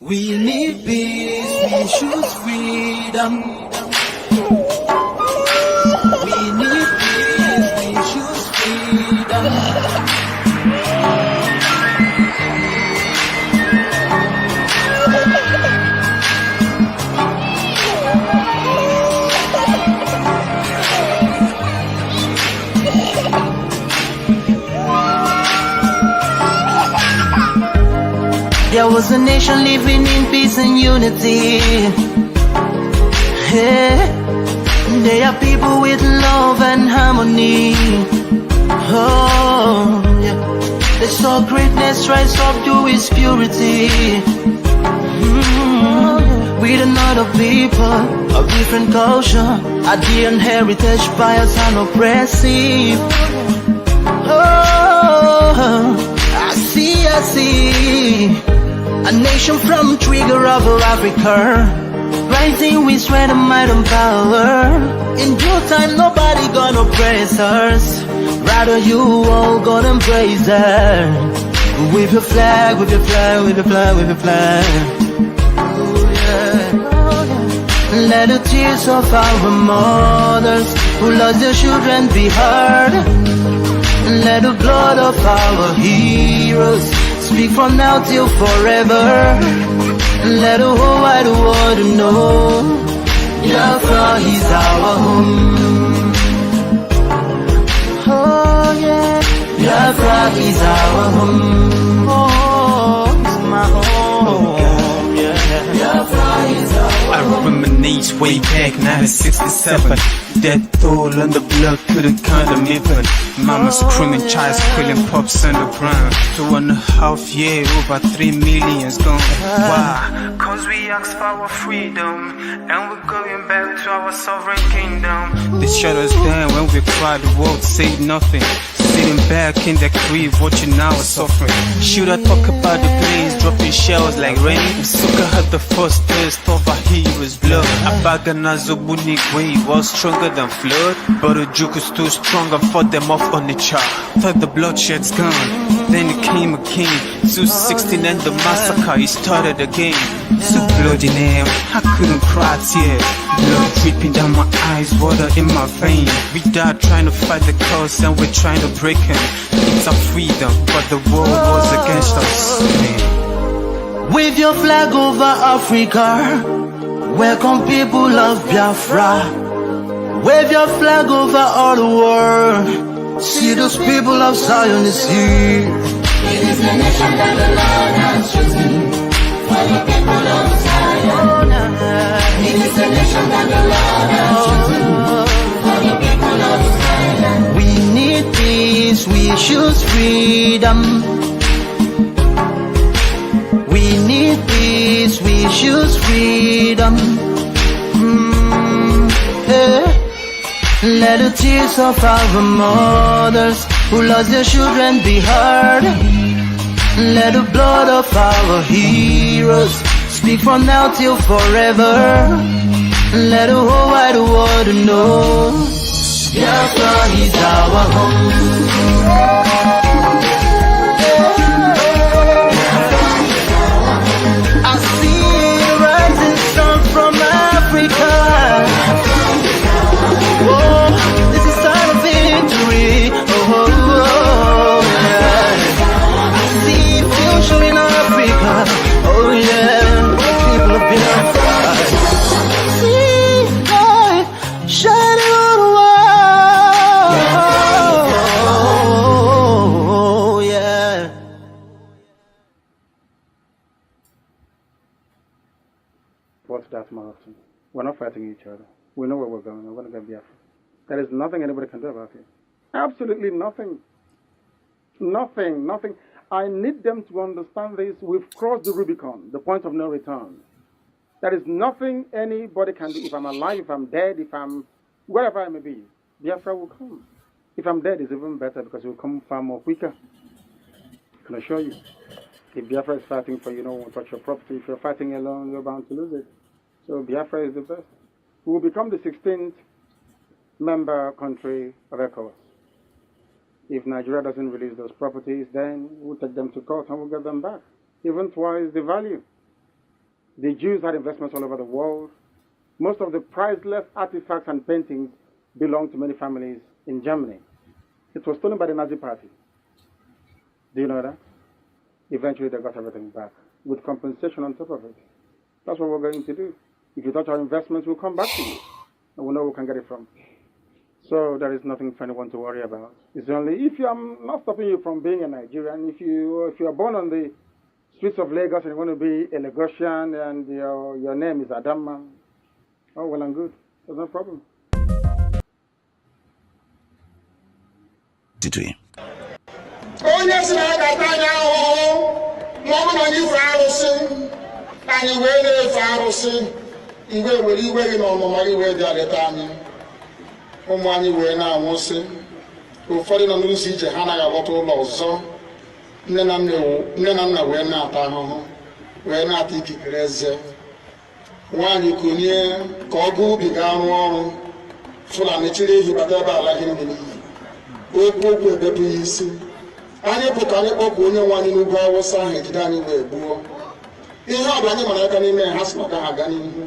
We need peace, we choose freedom. We need peace, we choose freedom. There was a nation living in peace and unity. Yeah. They are people with love and harmony. Oh, yeah. They saw greatness rise up to its purity. With another people of different culture, a different heritage, bias and oppressive. Oh, I see. A nation from trigger of Africa, rising with strength and might and power. In due time, nobody gonna praise us. Rather, you all gonna embrace her. With your flag, with your flag, with your flag, with your flag. Oh yeah. Let the tears of our mothers who lost their children be heard. Let the blood of our heroes speak from now till forever. Let the whole wide world know Biafra is our home. Oh yeah, Biafra is our home. Oh, it's my home. Yeah, Biafra is our home. I reminisce way back 1967. Death toll on the blood couldn't count them even. Mama screaming, child squealing, pops on the ground. 2.5 years, over 3 million's gone. Why? Cause we asked for our freedom, and we're going back to our sovereign kingdom. They shut us down when we cried, the world said nothing. Sitting back in the crib, watching our suffering. Should I talk about the place dropping shells like rain? Suka had the first taste of a hero's blood. Abaganazo Bunigwe was stronger than flood, but the juke is too strong and fought them off on the chart. Thought the bloodshed's gone, then it came again. 216 and the massacre, it started again. So bloody name, I couldn't cry tears. Blood dripping down my eyes, water in my veins. We died trying to fight the cause and we're trying to break him. It's our freedom, but the world was against us. Wave your flag over Africa. Welcome people of Biafra. Wave your flag over all the world. See those people of Zion is here. It is the nation that the Lord has chosen for the people of Zion. It is the nation that the Lord has chosen for the people of Zion. We need peace, we choose freedom. We need peace, we choose freedom. Yeah. Let the tears of our mothers who lost their children be heard. Let the blood of our heroes speak from now till forever. Let the whole wide world know Biafra is our home. I see the rising sun from Africa. Oh, this is sign of victory. Oh, yeah. I see future in Africa. Oh, yeah. People of Biafra. See light shining on the world. Oh, yeah. What's that, Martin? We're not fighting each other. We know where we're going. We're going to get Biafra. There is nothing anybody can do about it. Absolutely nothing. Nothing. I need them to understand this. We've crossed the Rubicon, the point of no return. There is nothing anybody can do. If I'm alive, if I'm dead, if I'm wherever I may be, Biafra will come. If I'm dead, it's even better because it will come far more quicker. I can assure you. If Biafra is fighting for you, no one will touch your property. If you're fighting alone, you're bound to lose it. So Biafra is the best. We will become the 16th member country of ECOWAS. If Nigeria doesn't release those properties, then we'll take them to court and we'll get them back. Even twice the value. The Jews had investments all over the world. Most of the priceless artifacts and paintings belonged to many families in Germany. It was stolen by the Nazi Party. Do you know that? Eventually, they got everything back with compensation on top of it. That's what we're going to do. If you touch our investments, we'll come back to you, and we'll know where we can get it from. So there is nothing for anyone to worry about. It's only if I'm not stopping you from being a Nigerian. If you are born on the streets of Lagos and you want to be a Lagosian and your name is Adama, oh well and good. There's no problem. Did we? Onye si na agata anya ahụhụ ma ọ bụ na anyị fe arụsị anyị wee na-efe arụsị mgbe were iwe gị na ọmụma gị wee bịa leta anyị ụmụ anyị wee na-anwụsị ụfọdụ nọ n'ụzọ ije ha anaghị alọta ụlọ ọzọ nne na nna wee na-ata ahụhụ wee na-ata ikikere eze nwaanyị konye ka ọ gaa ubi gaa rụọ ọrụ Fulani chiri ehi bata ebe ala gị n'iyi okwu ebepụghị isi anyị pụta anyị kpọpụ onye nwe anyị n'ugwu Awụsa ahụ ejide anyị wee gbuo ihe ọbụla anyị mara aka n'ime ha si maka ha aga n'ihu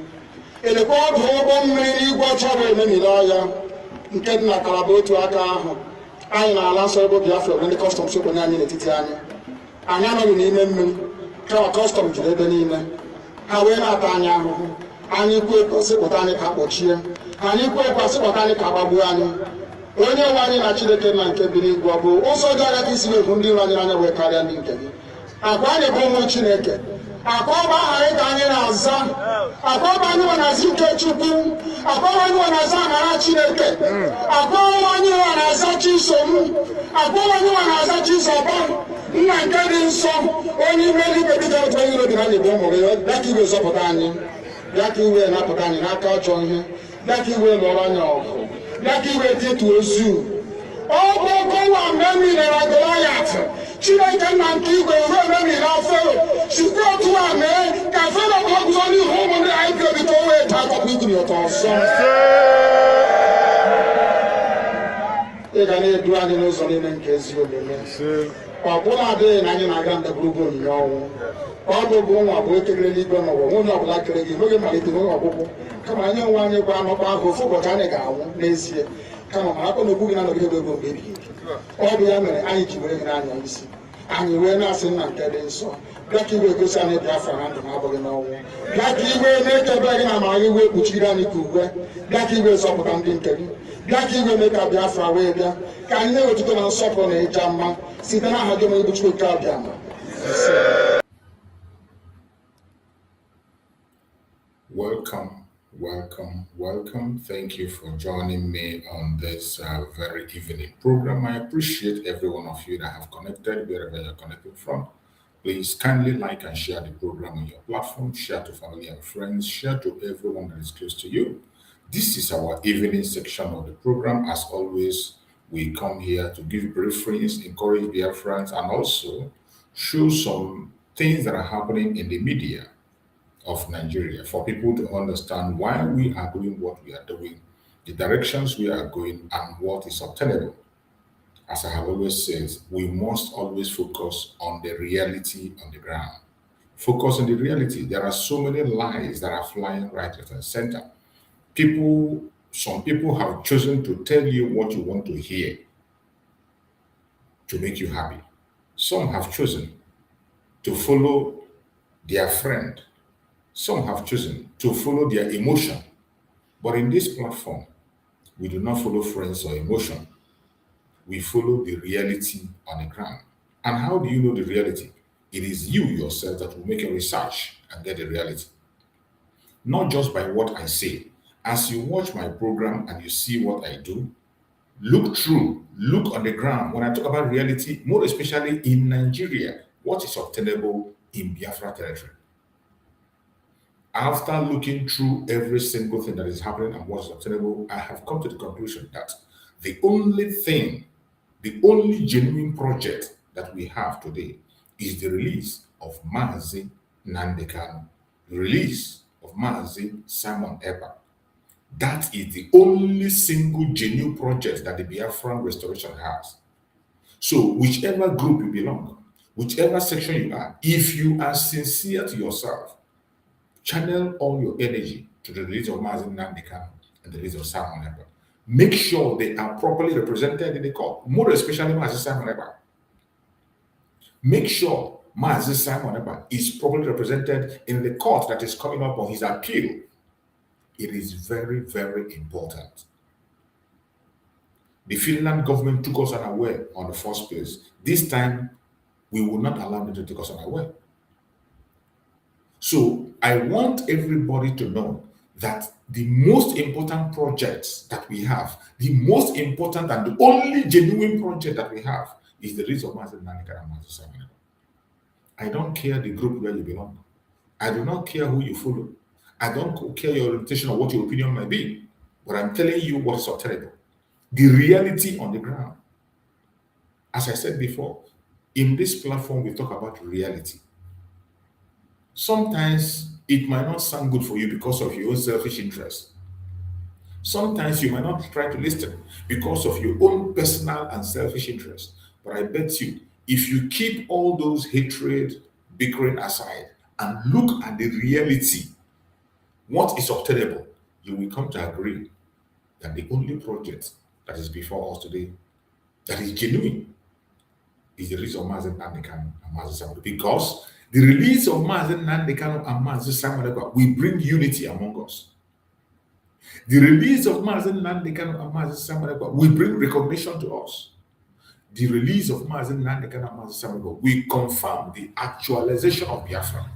elekwa ọdụ ụgbọ mmiri n'igwe ọcha bụ ememiri ọya nke dị na Kalaba otu aka ahụ anyị na-ala nsọ ebe Biafra bụ ndị kọstọm sokwenye anyị n'etiti anyị anọghị n'ime mmiri kama kọstọm juru ebe niile ha wee na-ata anyị ahụhụ anyị kwe sịpụta anyị ka kpọchie anyị kwe sịpụta anyị ka gbagbuo anyị onye nwe anyị na Chineke na nke bi n'igwe ọ bụ ụzọ dị anya ka isi na-ekwu ndị iro anyị n'anya wee karịa ndị nke gị akwa anyị bụ ụmụ Chineke akwa ọba aha anyị ka anyị na-aza akwa ọba anyị nwe na-aza ike Chukwu akwa ọba anyị nwe na-aza amara Chineke akwa ọba anyị nwe na-aza Chisom akwa ọba anyị nwe na-aza Chizoba nna nke dị nsọ onye ime eluigwe dịka otu onye iro dị na anyị bụ ụmụ gị bịa ka iwe zọpụta anyị bịa ka iwe napụta anyị n'aka ọjọọ ihe bịa ka iwe lụọrọ anyị ọgụ bịa ka iwe dịtụ ozu ọgụgụnwa mgbe emilere Goliat Chineke nna nke igwe ruo ememiri Fero site otu a mee ka Fero ka ọ guzo n'ihu ụmụ ndị anyị bi obi ka o wee taa akpọkpọ igwe ụtọ ọzọ ị ga na-edu anyị n'ụzọ niile nke ezi omume ọ bụla adịghị na anyị na-aga ndagwurugwu onyinye ọnwụ ọ bụ nwa bụ ekelere n'igwe n'ụwa nwunye ọbụla kere gị n'oge malite n'oge ọgwụgwụ kama anyị onwe anyị gwa anọkwa ahụ ofu ụbọchị anyị ga-anwụ n'ezie kama ma akpọ na okwu gị na-anọgide ebe mgbe ebighị ọ bụ ya mere anyị ji were gị n'anya isi anyị wee na-asị nna nke dị nsọ bịa ka iwe gosi anyị Biafra na ndụ na abụghị n'ọnwụ bịa ka iwe na-ekebe gị na amara gị wee kpuchiri anyị ka uwe bịa ka iwe zọpụta ndị nke gị bịa ka iwe mee ka Biafra wee bịa ka anyị na-ewetụta na nsọpụrụ na ịja mma site n'aha gị ma ibu Chukwu abịa ma Welcome. Thank you for joining me on this very evening program. I appreciate every one of you that have connected wherever you're connecting from. Please kindly like and share the program on your platform, share to family and friends, share to everyone that is close to you. This is our evening section of the program. As always, we come here to give briefings, encourage Biafrans, and also show some things that are happening in the media of Nigeria for people to understand why we are doing what we are doing, the directions we are going, and what is obtainable. As I have always said, we must always focus on the reality on the ground. Focus on the reality. There are so many lies that are flying right, left, and center. Some people have chosen to tell you what you want to hear to make you happy. Some have chosen to follow their friend. Some have chosen to follow their emotion. But in this platform, we do not follow friends or emotion. We follow the reality on the ground. And how do you know the reality? It is you yourself that will make a research and get the reality. Not just by what I say. As you watch my program and you see what I do, look through, look on the ground. When I talk about reality, more especially in Nigeria, what is obtainable in Biafra territory? After looking through every single thing that is happening and what is obtainable, I have come to the conclusion that the only thing, the only genuine project that we have today is the release of Nnamdi, the release of Simon Ekpa. That is the only single genuine project that the Biafran restoration has. So whichever group you belong, whichever section you are, if you are sincere to yourself, Channel all your energy to the release of Nnamdi Kanu and the release of Simon Ekpa. Make sure they are properly represented in the court, more especially Mazi Simon Ekpa. Make sure Mazi Simon Ekpa is properly represented in the court that is coming up on his appeal. It is very, very important. The Finland government took us unaware on the first place. This time, we will not allow them to take us unaware. So I want everybody to know that the most important projects that we have, the most important and the only genuine project that we have is the release of Mazi Nnamdi Kanu and Mazi Simon Ekpa. I don't care the group where you belong. I do not care who you follow. I don't care your orientation or what your opinion might be. But I'm telling you what is obtainable. The reality on the ground. As I said before, in this platform, we talk about reality. Sometimes it might not sound good for you because of your own selfish interest. Sometimes you might not try to listen because of your own personal and selfish interest. But I bet you, if you keep all those hatred, bickering aside and look at the reality, what is obtainable, you will come to agree that the only project that is before us today that is genuine is the release of Mazi Nnamdi Kanu and Mazi Simon Ekpa. Because the release of Mazi Nnamdi Kanu and Mazi Simon Ekpa will bring unity among us. The release of Mazi Nnamdi Kanu and Mazi Simon Ekpa will bring recognition to us. The release of Mazi Nnamdi Kanu and Mazi Simon Ekpa will confirm the actualization of Biafra.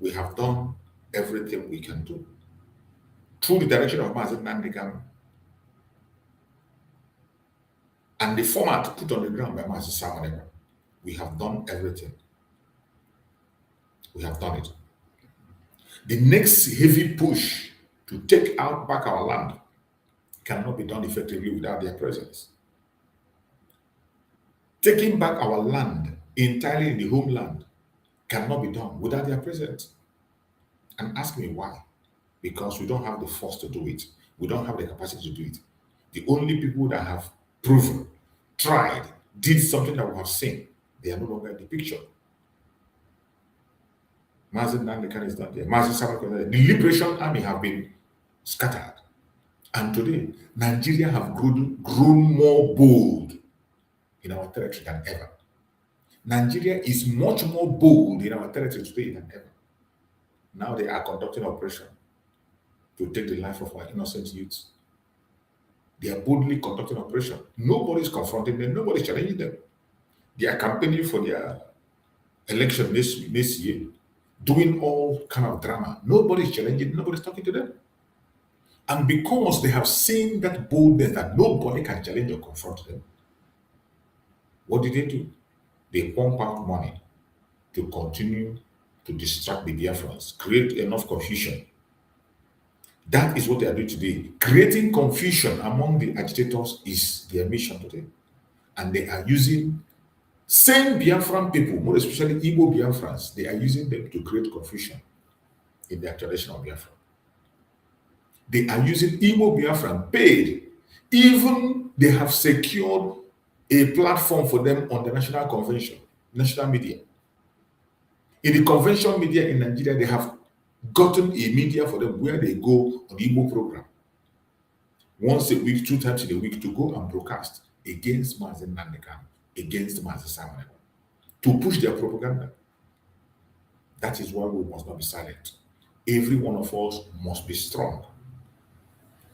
We have done everything we can do. Through the direction of Mazi Nnamdi Kanu and the format put on the ground by Mazi Simon Ekpa, we have done everything. We have done it. The next heavy push to take back our land cannot be done effectively without their presence. Taking back our land entirely in the homeland cannot be done without their presence. And ask me why. Because we don't have the force to do it. We don't have the capacity to do it. The only people that have proven, tried, did something that we have seen, they are no longer in the picture. Mazi Nnamdi Kanu is not there. Mazi Simon Ekpa is not there. The Liberation Army have been scattered. And today, Nigeria have grown more bold in our territory than ever. Nigeria is much more bold in our territory today than ever. Now they are conducting operation to take the life of our innocent youths. They are boldly conducting operation. Nobody is confronting them. Nobody is challenging them. They are campaigning for their election this year, doing all kind of drama. Nobody is challenging. Nobody is talking to them. And because they have seen that boldness that nobody can challenge or confront them, what did they do? They pump out money to continue to distract the Biafrans, create enough confusion. That is what they are doing today. Creating confusion among the agitators is their mission today. And they are using same Biafran people, more especially Igbo Biafrans, they are using them to create confusion in their traditional Biafra. They are using Igbo Biafran paid. Even they have secured a platform for them on the national convention, national media. In the convention media in Nigeria, they have gotten a media for them where they go on the Igbo program once a week, 2 times in a week, to go and broadcast against Mazi Nnamdi Kanu, against Mazi Simon Ekpa, to push their propaganda. That is why we must not be silent. Every one of us must be strong.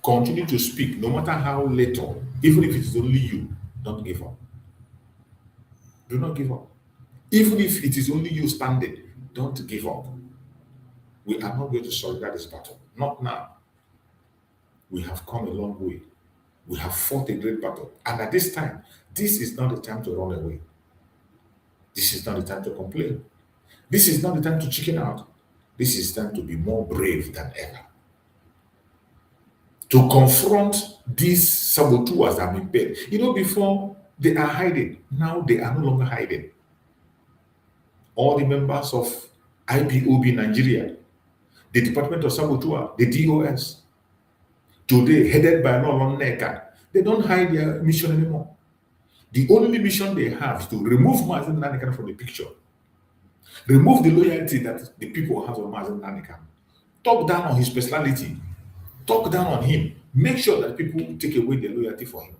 Continue to speak, no matter how little, even if it is only you. Don't give up. Do not give up. Even if it is only you standing, don't give up. We are not going to surrender this battle. Not now. We have come a long way. We have fought a great battle. And at this time, this is not the time to run away. This is not the time to complain. This is not the time to chicken out. This is time to be more brave than ever. To confront these saboteurs that have been paid. You know, before they are hiding, now they are no longer hiding. All the members of IPOB Nigeria, the Department of Saboteur, the DOS, today headed by Nnamdi Neka, they don't hide their mission anymore. The only mission they have is to remove Mazi Nnamdi Kanu from the picture Remove the loyalty that the people have on Nnamdi Kanu. Talk down on his personality. Talk down on him. Make sure that people take away their loyalty for him.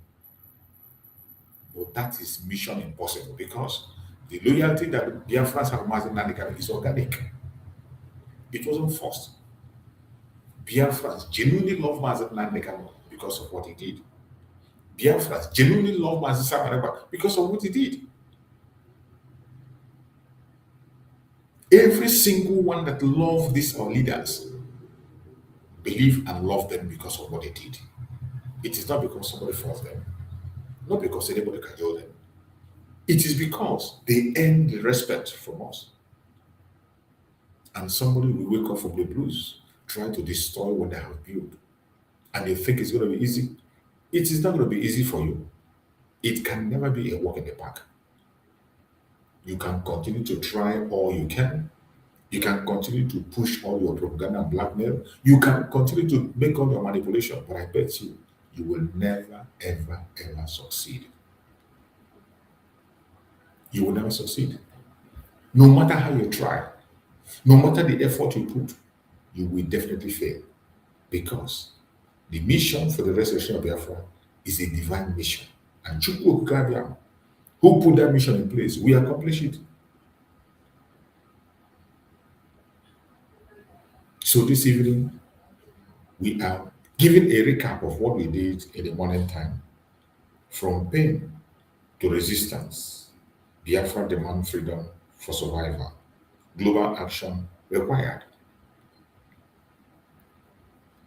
But that is mission impossible because the loyalty that Biafrans have Nnamdi Kanu is organic. It wasn't forced. Biafrans genuinely love Nnamdi Kanu because of what he did. Biafrans genuinely love Samareba because of what he did. Every single one that love these our leaders believe and love them because of what they did. It is not because somebody forced them, not because anybody cajoled them. It is because they earn the respect from us. And somebody will wake up from the blues, try to destroy what they have built, and they think it's going to be easy. It is not going to be easy for you. It can never be a walk in the park. You can continue to try all you can. You can continue to push all your propaganda and blackmail. You can continue to make all your manipulation, but I bet you, you will never, ever, ever succeed. You will never succeed. No matter how you try, no matter the effort you put, you will definitely fail. Because the mission for the restoration of Biafra is a divine mission. And Chukwu Okike, who put that mission in place, we accomplish it. So this evening, we are giving a recap of what we did in the morning time. From pain to resistance, Biafra demand freedom for survival. Global action required.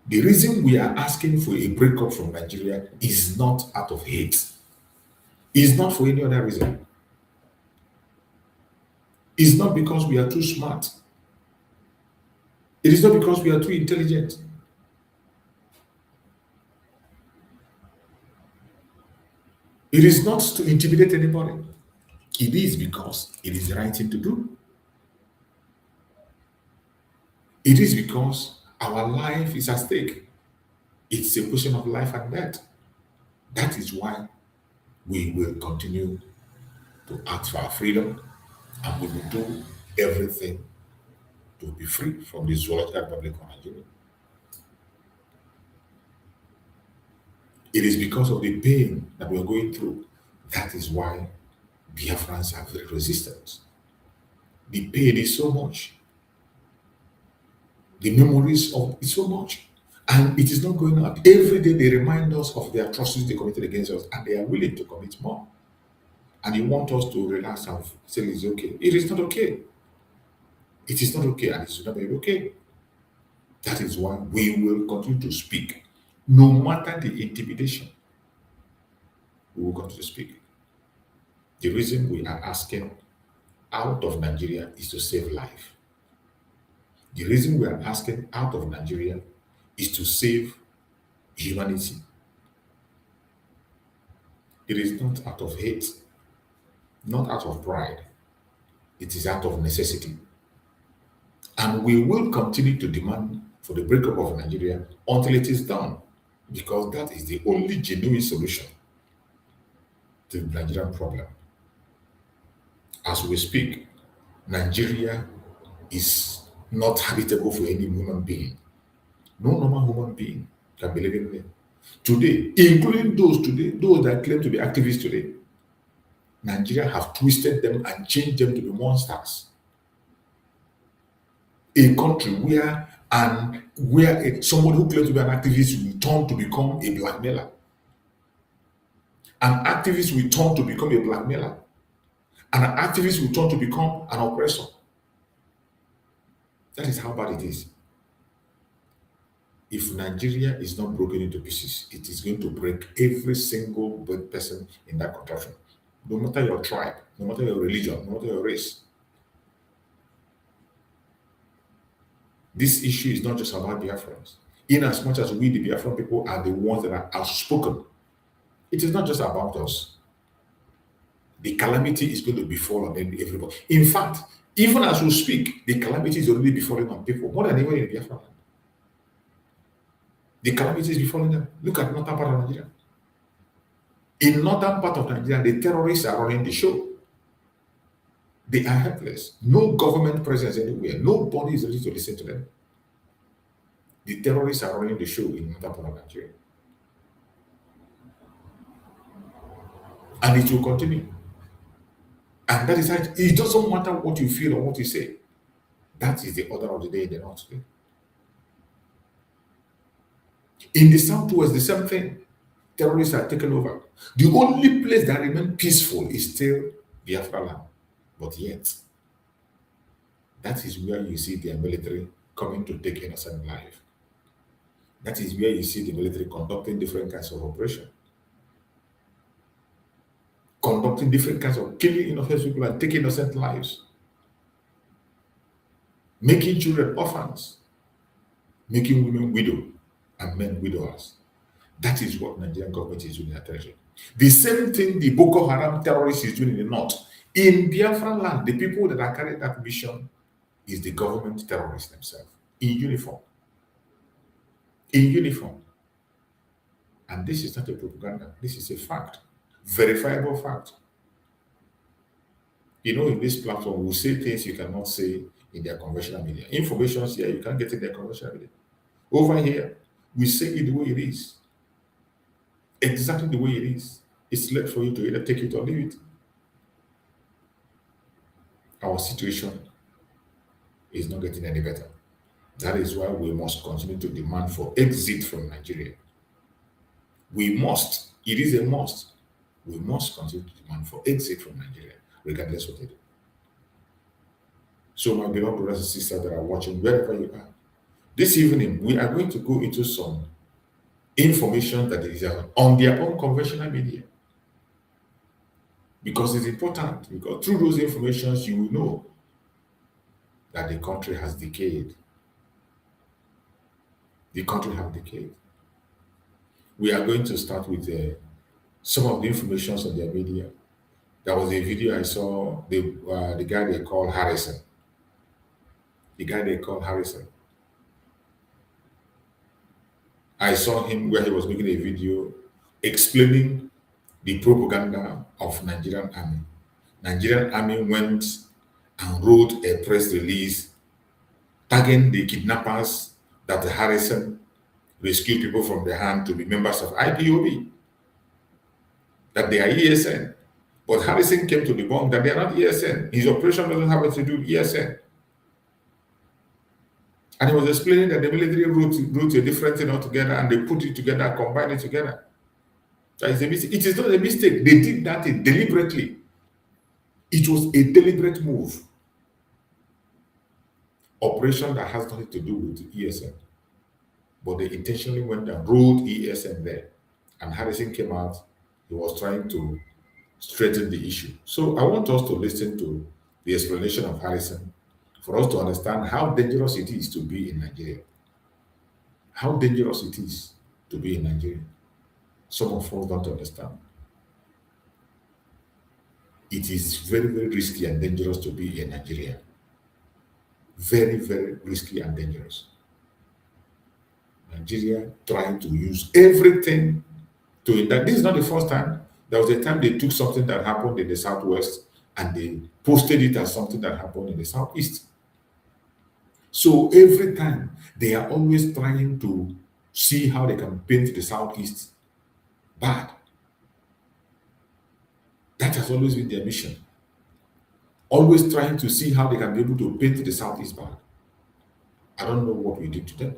The reason we are asking for a breakup from Nigeria is not out of hate. It's not for any other reason. It's not because we are too smart. It is not because we are too intelligent. It is not to intimidate anybody. It is because it is the right thing to do. It is because our life is at stake. It's a question of life and death. That is why we will continue to ask for our freedom, and we will do everything to be free from the zoological Republic of Nigeria. It is because of the pain that we are going through. That is why Biafrans are very resistant. The pain is so much. The memories of it so much. And it is not going out. Every day they remind us of the atrocities they committed against us, and they are willing to commit more. And you want us to relax and say it's okay. It is not okay. It is not okay, and it is not very okay. That is why we will continue to speak. No matter the intimidation, we will continue to speak. The reason we are asking out of Nigeria is to save life. The reason we are asking out of Nigeria is to save humanity. It is not out of hate, not out of pride. It is out of necessity. And we will continue to demand for the breakup of Nigeria until it is done, because that is the only genuine solution to the Nigerian problem. As we speak, Nigeria is not habitable for any human being. No normal human being can be living there. Today, including those that claim to be activists today, Nigeria have twisted them and changed them to be monsters. A country where somebody who claims to be an activist will turn to become a blackmailer. An activist will turn to become a blackmailer. And an activist will turn to become an oppressor. That is how bad it is. If Nigeria is not broken into pieces, it is going to break every single person in that contraption. No matter your tribe, no matter your religion, no matter your race. This issue is not just about Biafrans. In as much as we, the Biafran people, are the ones that are outspoken, it is not just about us. The calamity is going to befall on everybody. In fact, even as we speak, the calamity is already befalling on people more than anywhere in Biafra land. The calamity is befalling them. Look at northern part of Nigeria. In northern part of Nigeria, the terrorists are running the show. They are helpless. No government presence anywhere. Nobody is ready to listen to them. The terrorists are running the show in another part of Nigeria. And it will continue. And that is how it doesn't matter what you feel or what you say. That is the order of the day in the north today. In the southwest, the same thing. Terrorists are taken over. The only place that remains peaceful is still Biafra land. But yet, that is where you see their military coming to take innocent life. That is where you see the military conducting different kinds of operation, conducting different kinds of killing innocent people and taking innocent lives, making children orphans, making women widow and men widowers. That is what Nigerian government is doing in attention. The same thing the Boko Haram terrorists is doing in the north. In Biafra land, the people that are carrying that mission is the government terrorists themselves, in uniform. In uniform. And this is not a propaganda. This is a fact. Verifiable fact. You know, in this platform, we say things you cannot say in their conventional media. Information here, you can't get in their conventional media. Over here, we say it the way it is. Exactly the way it is. It's left for you to either take it or leave it. Our situation is not getting any better. That is why we must continue to demand for exit from Nigeria. We must. It is a must. We must continue to demand for exit from Nigeria, regardless of what they do. So, my beloved brothers and sisters that are watching, wherever you are, this evening we are going to go into some information that is on their own conventional media. Because it's important, because through those informations you will know that the country has decayed. The country has decayed. We are going to start with some of the informations on their media. There was a video I saw, the guy they call Harrison. The guy they call Harrison. I saw him where he was making a video explaining the propaganda of Nigerian army. Nigerian army went and wrote a press release tagging the kidnappers that Harrison rescued people from their hand to be members of IPOB, that they are ESN. But Harrison came to debunk that they are not ESN. His operation doesn't have to do with ESN. And he was explaining that the military wrote a different thing altogether and they put it together, combined it together. That is a mistake. It is not a mistake. They did that deliberately. It was a deliberate move. Operation that has nothing to do with ESN. But they intentionally went and wrote ESN there. And Harrison came out. He was trying to straighten the issue. So I want us to listen to the explanation of Harrison for us to understand how dangerous it is to be in Nigeria. How dangerous it is to be in Nigeria. Some of us don't understand. It is very, very risky and dangerous to be in Nigeria. Very, very risky and dangerous. Nigeria trying to use everything to that. This is not the first time. There was a time they took something that happened in the southwest and they posted it as something that happened in the southeast. So every time they are always trying to see how they can paint the southeast bad. That has always been their mission. Always trying to see how they can be able to paint the southeast bad. I don't know what we did to them.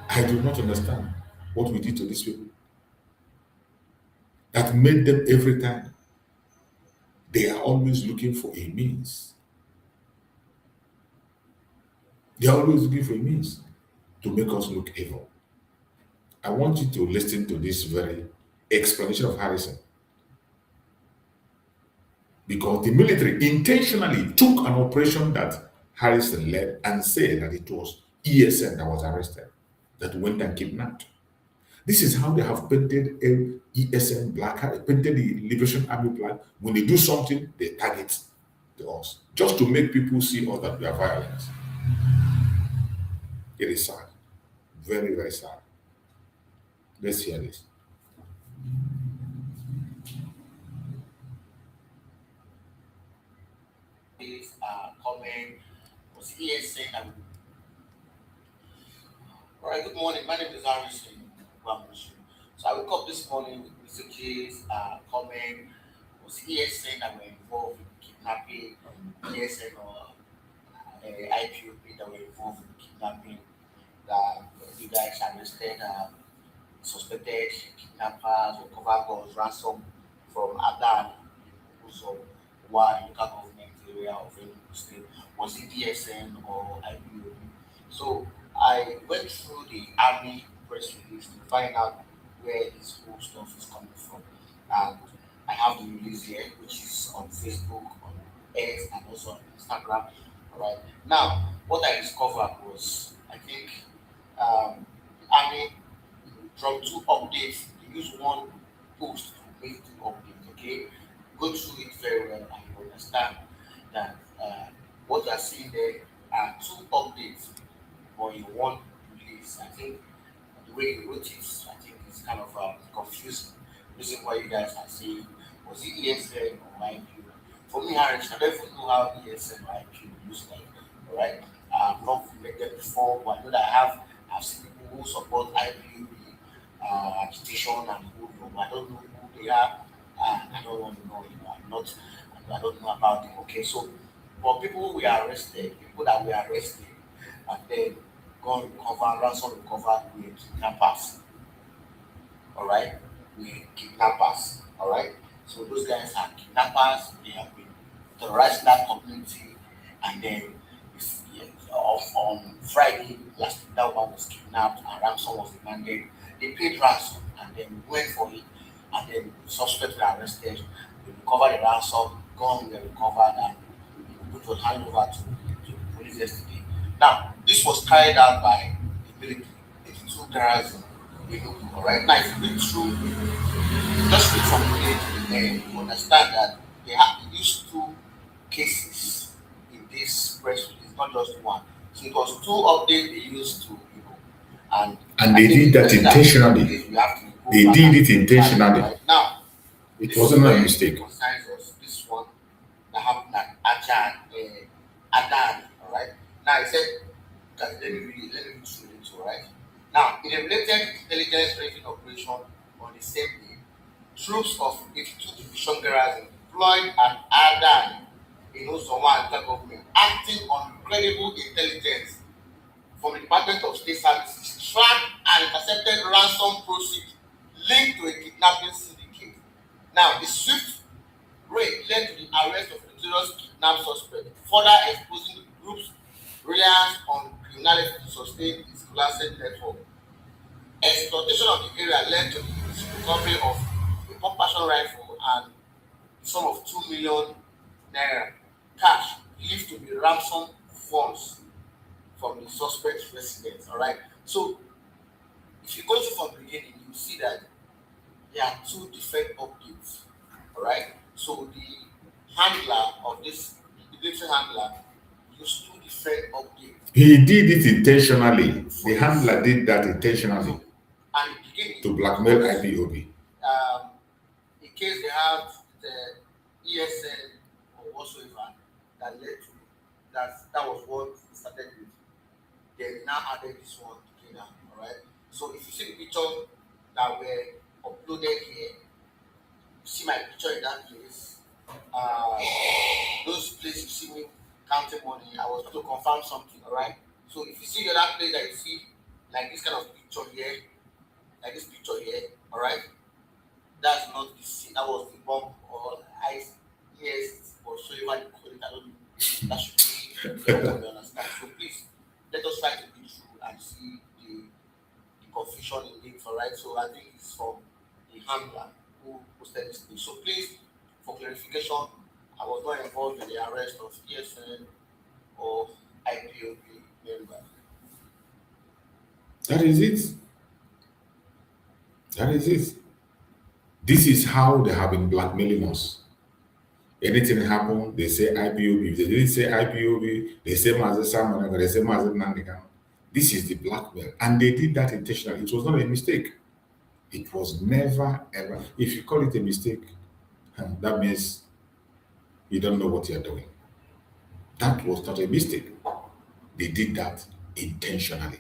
I do not understand what we did to these people. That made them every time. They are always looking for a means. They are always looking for a means to make us look evil. I want you to listen to this very explanation of Harrison. Because the military intentionally took an operation that Harrison led and said that it was ESN that was arrested, that went and kidnapped. This is how they have painted ESN black, painted the Liberation Army black. When they do something, they target us, just to make people see all that we are violent. It is sad. Very, very sad. Let's hear this. comment. Was ESN and all right, good morning. My name is Harrison. So I woke up this morning with messages, comment. Was ESN that were involved in kidnapping, ESN or IPOP that were involved in kidnapping, that you guys arrested suspected kidnappers, recovered guns, ransom from Adan, who's of one local government area of Enugu State. Was it DSN or IPOB? So I went through the army press release to find out where this whole stuff is coming from. And I have the release here, which is on Facebook, on X, and also on Instagram. All right. Now, what I discovered was, I think, the army dropped two updates. They use one post to make two updates. Okay, go through it very well, and you understand that what you are seeing there are two updates or in one release. I think the way you wrote it, I think it's kind of confusing. Reason why you guys are saying, was it ESN or IQ? For me, Harris, I don't even know how ESN or IQ looks like. All right, I've not met them before, but I know that I've seen people who support IQ agitation and who know. I don't know who they are. I don't want to know. I'm not. I don't know about them. Okay, so for people who were arrested, people that were arrested, and then gone recover, ransom recovered with kidnappers. All right, with kidnappers. All right, so those guys are kidnappers. They have been terrorizing that community, and then on Friday last week, that one was kidnapped and ransom was demanded. They paid ransom and then went for it, and then the suspects were arrested. They recovered the ransom, gun were recovered, and it was handed over to the police yesterday. Now, this was carried out by the military, 82 garrison. All right, now if you read through, just read from the beginning, you understand that they have to use two cases in this press release, not just one. So it was two updates they used to, and they did that intentionally. They did it intentionally. Right now, it wasn't a mistake. Concerns us, this one that happened at Adan, all right. Now I said, let me read it, all right. Now, in a related intelligence rating operation on the same day, troops of 82 division garrison deployed at Adan in Ozowa local government, acting on credible intelligence from the Department of State Services, tracked and intercepted ransom proceeds linked to a kidnapping syndicate. Now, the swift raid led to the arrest of notorious kidnapped suspect, further exposing the group's reliance on criminality to sustain its glassed network. Exploitation of the area led to the recovery of a pump action rifle and the sum of 2 million naira cash believed to be ransom funds from the suspect's residence. All right. So if you go to from the beginning, you see that there are two different updates. All right. So the handler of this, the military handler, used two different updates. He did it intentionally. The handler did that intentionally And the beginning, to blackmail IPOB. In case they have the ESN or whatsoever that led to that was what we started with. They now added this one together. All right. So if you see the picture that were uploaded here, you see my picture in that place. Those places you see me counting money, I was trying to confirm something. All right. So if you see the other place that you see like this kind of picture here, like this picture here, all right, that's not the scene. That was the bomb or ice. Yes, or so you want to call it. I don't know. That should be everyone understand. So please let us try to be true and see the confusion in it. All right. So I think it's from the handler who posted this thing. So please, for clarification, I was not involved in the arrest of ESN or IPOB member. That is it. That is it. This is how they have been blackmailing us. Anything happen, they say IPOB. If they didn't say IPOB, they say Mazi Simon, they say Mazi Nnamdi. This is the blackmail. And they did that intentionally. It was not a mistake. It was never, ever. If you call it a mistake, that means you don't know what you're doing. That was not a mistake. They did that intentionally.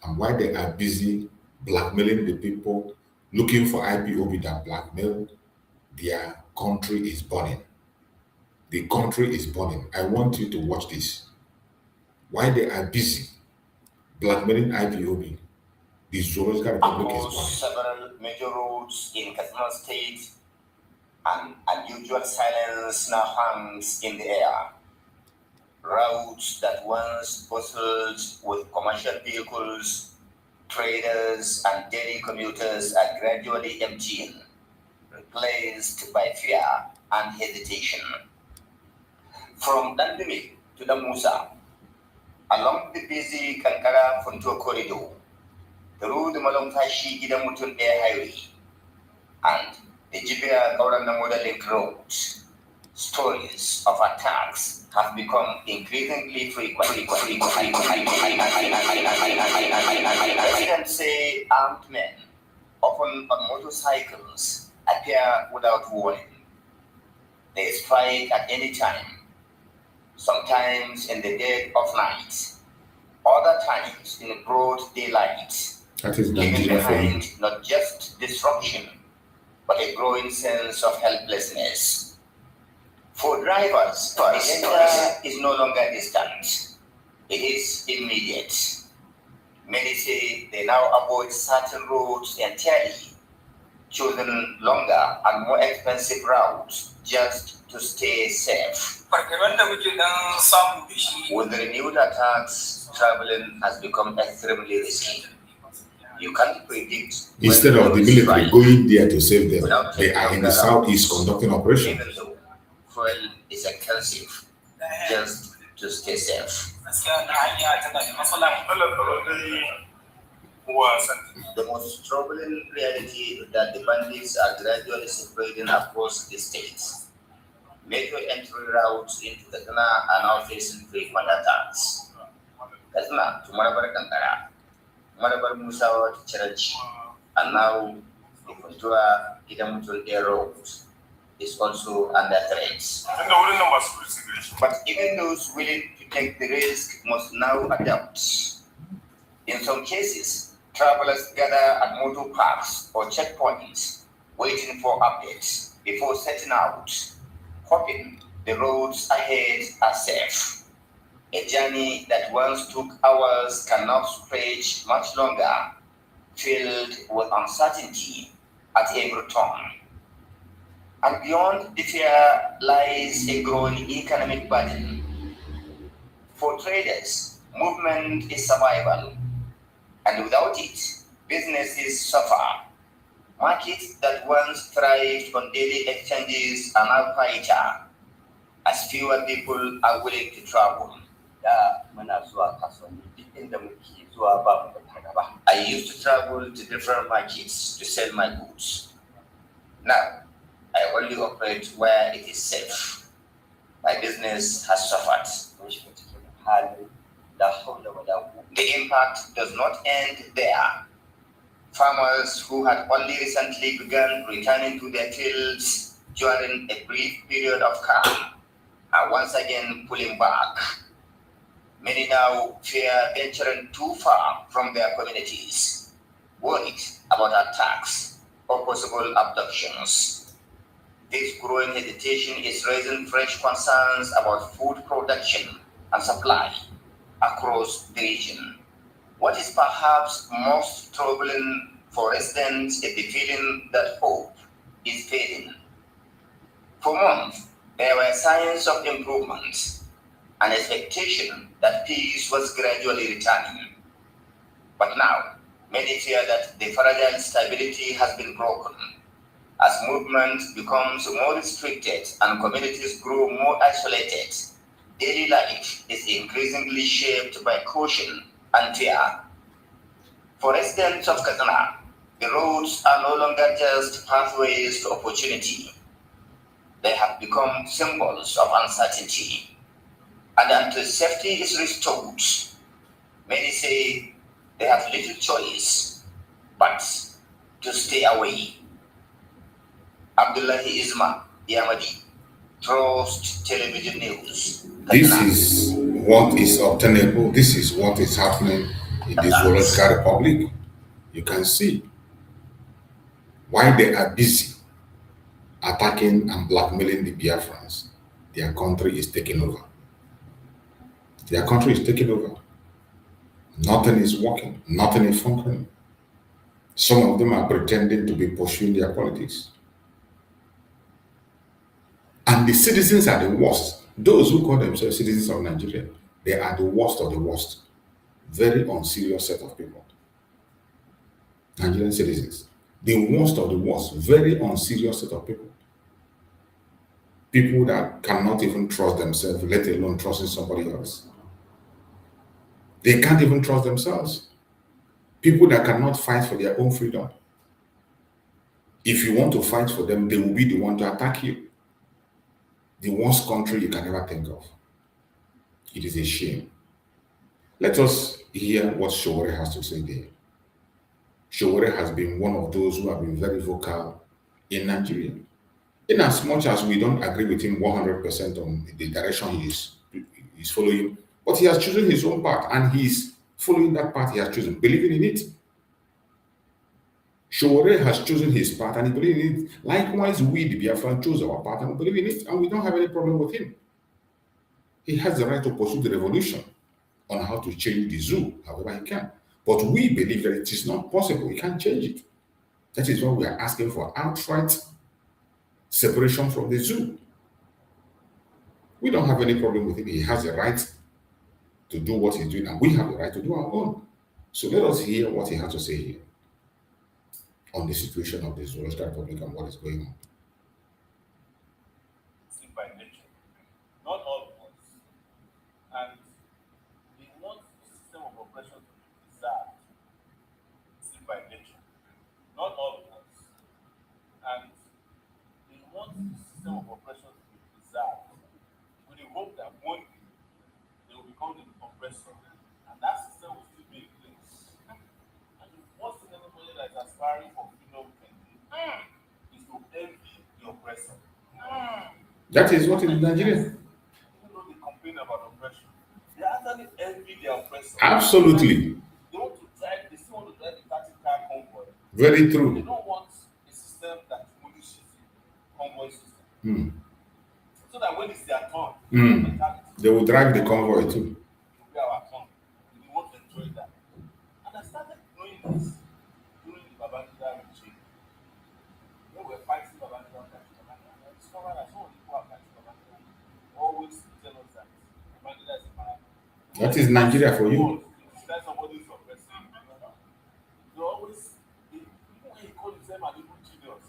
And while they are busy blackmailing the people looking for IPOB that blackmail, their country is burning. The country is burning. I want you to watch this. While they are busy blackmailing IPOB, the Zoological Republic is burning. Several major roads in Katsina State, and unusual silence now hangs in the air. Routes that once bustled with commercial vehicles, traders, and daily commuters are gradually emptying, replaced by fear and hesitation. From Nnamdi to Musa, along the busy Kankara Funtua corridor, through the Malomfashi Gidamutun Air Highway, and the Jibia Gauranamura Link Road, stories of attacks have become increasingly frequent. Residents say armed men, often on motorcycles, appear without warning. They strike at any time, sometimes in the dead of night, other times in broad daylight, leaving behind not just disruption, but a growing sense of helplessness. For drivers, the danger is no longer distant. It is immediate. Many say they now avoid certain roads entirely, choosing longer and more expensive routes just to stay safe. With the renewed attacks, traveling has become extremely risky. You can't predict. Instead of the military going there to save them, they are in the southeast conducting operations. Even though fuel is expensive, just to stay safe. The most troubling reality is that the bandits are gradually spreading across the states. Major entry routes into Katsina are now facing frequent attacks. Katsina to Marabar Kankara, Marabar Musawa to Church, and now the Funtua Gidamutul Air Road is also under threat. But even those willing to take the risk must now adapt. In some cases, travelers gather at motor parks or checkpoints, waiting for updates before setting out, hoping the roads ahead are safe. A journey that once took hours can now stretch much longer, filled with uncertainty at every turn. And beyond the fear lies a growing economic burden. For traders, movement is survival, and without it, businesses suffer. Markets that once thrived on daily exchanges are now quieter, as fewer people are willing to travel. I used to travel to different markets to sell my goods. Now, I only operate where it is safe. My business has suffered. The impact does not end there. Farmers who had only recently begun returning to their fields during a brief period of calm are once again pulling back. Many now fear venturing too far from their communities, worried about attacks or possible abductions. This growing hesitation is raising fresh concerns about food production and supply across the region. What is perhaps most troubling for residents is the feeling that hope is fading. For months, there were signs of improvement, an expectation that peace was gradually returning. But now, many fear that the fragile stability has been broken. As movement becomes more restricted and communities grow more isolated, daily life is increasingly shaped by caution and fear. For residents of Katsina, the roads are no longer just pathways to opportunity. They have become symbols of uncertainty. And until safety is restored, many say they have little choice but to stay away. Abdullahi Isma Yamadi, Trust Television News. This is what is obtainable. This is what is happening in the Zoological Republic. You can see why they are busy attacking and blackmailing the Biafrans. Their country is taking over. Their country is taking over. Nothing is working. Nothing is functioning. Some of them are pretending to be pursuing their politics. And the citizens are the worst. Those who call themselves citizens of Nigeria, they are the worst of the worst. Very unserious set of people. Nigerian citizens. The worst of the worst. Very unserious set of people. People that cannot even trust themselves, let alone trusting somebody else. They can't even trust themselves. People that cannot fight for their own freedom. If you want to fight for them, they will be the one to attack you. The worst country you can ever think of. It is a shame. Let us hear what Showore has to say there. Showore has been one of those who have been very vocal in Nigeria. In as much as we don't agree with him 100% on the direction he is following, but he has chosen his own path and he is following that path he has chosen, believing in it. Showore has chosen his path and he believes in it. Likewise, we, the Biafran, chose our path and we believe in it, and we don't have any problem with him. He has the right to pursue the revolution on how to change the zoo, however he can. But we believe that it is not possible. We can't change it. That is why we are asking for outright separation from the zoo. We don't have any problem with him. He has the right to do what he's doing, and we have the right to do our own. So let us hear what he has to say here on the situation of the Zoological Republic and what is going on. By nature, not all of us, and we want the system of oppression to be preserved. By nature, not all of us, and we want the system of oppression to be preserved with the hope that one day they will become the oppressor, and that system will still be in place. And the worst thing anybody that is aspiring for freedom can do is to envy the oppressor. That is what is in Nigeria. Even though they complain about oppression, they actually envy their oppressor. Absolutely. They want to drive, they still want to drive the tactical convoy. Very They true. don't want a system that punishes the convoy system. So that when it's their turn, They will drive the convoy too. it will be our turn. We want to enjoy that. And I started knowing this during the Babangida regime. When we were fighting Babangida, I discovered that some of the people are fighting Babangida always tell us that Babangida is a man. That is Nigeria for you. That's somebody's oppressing. They always, even when he called himself an evil genius,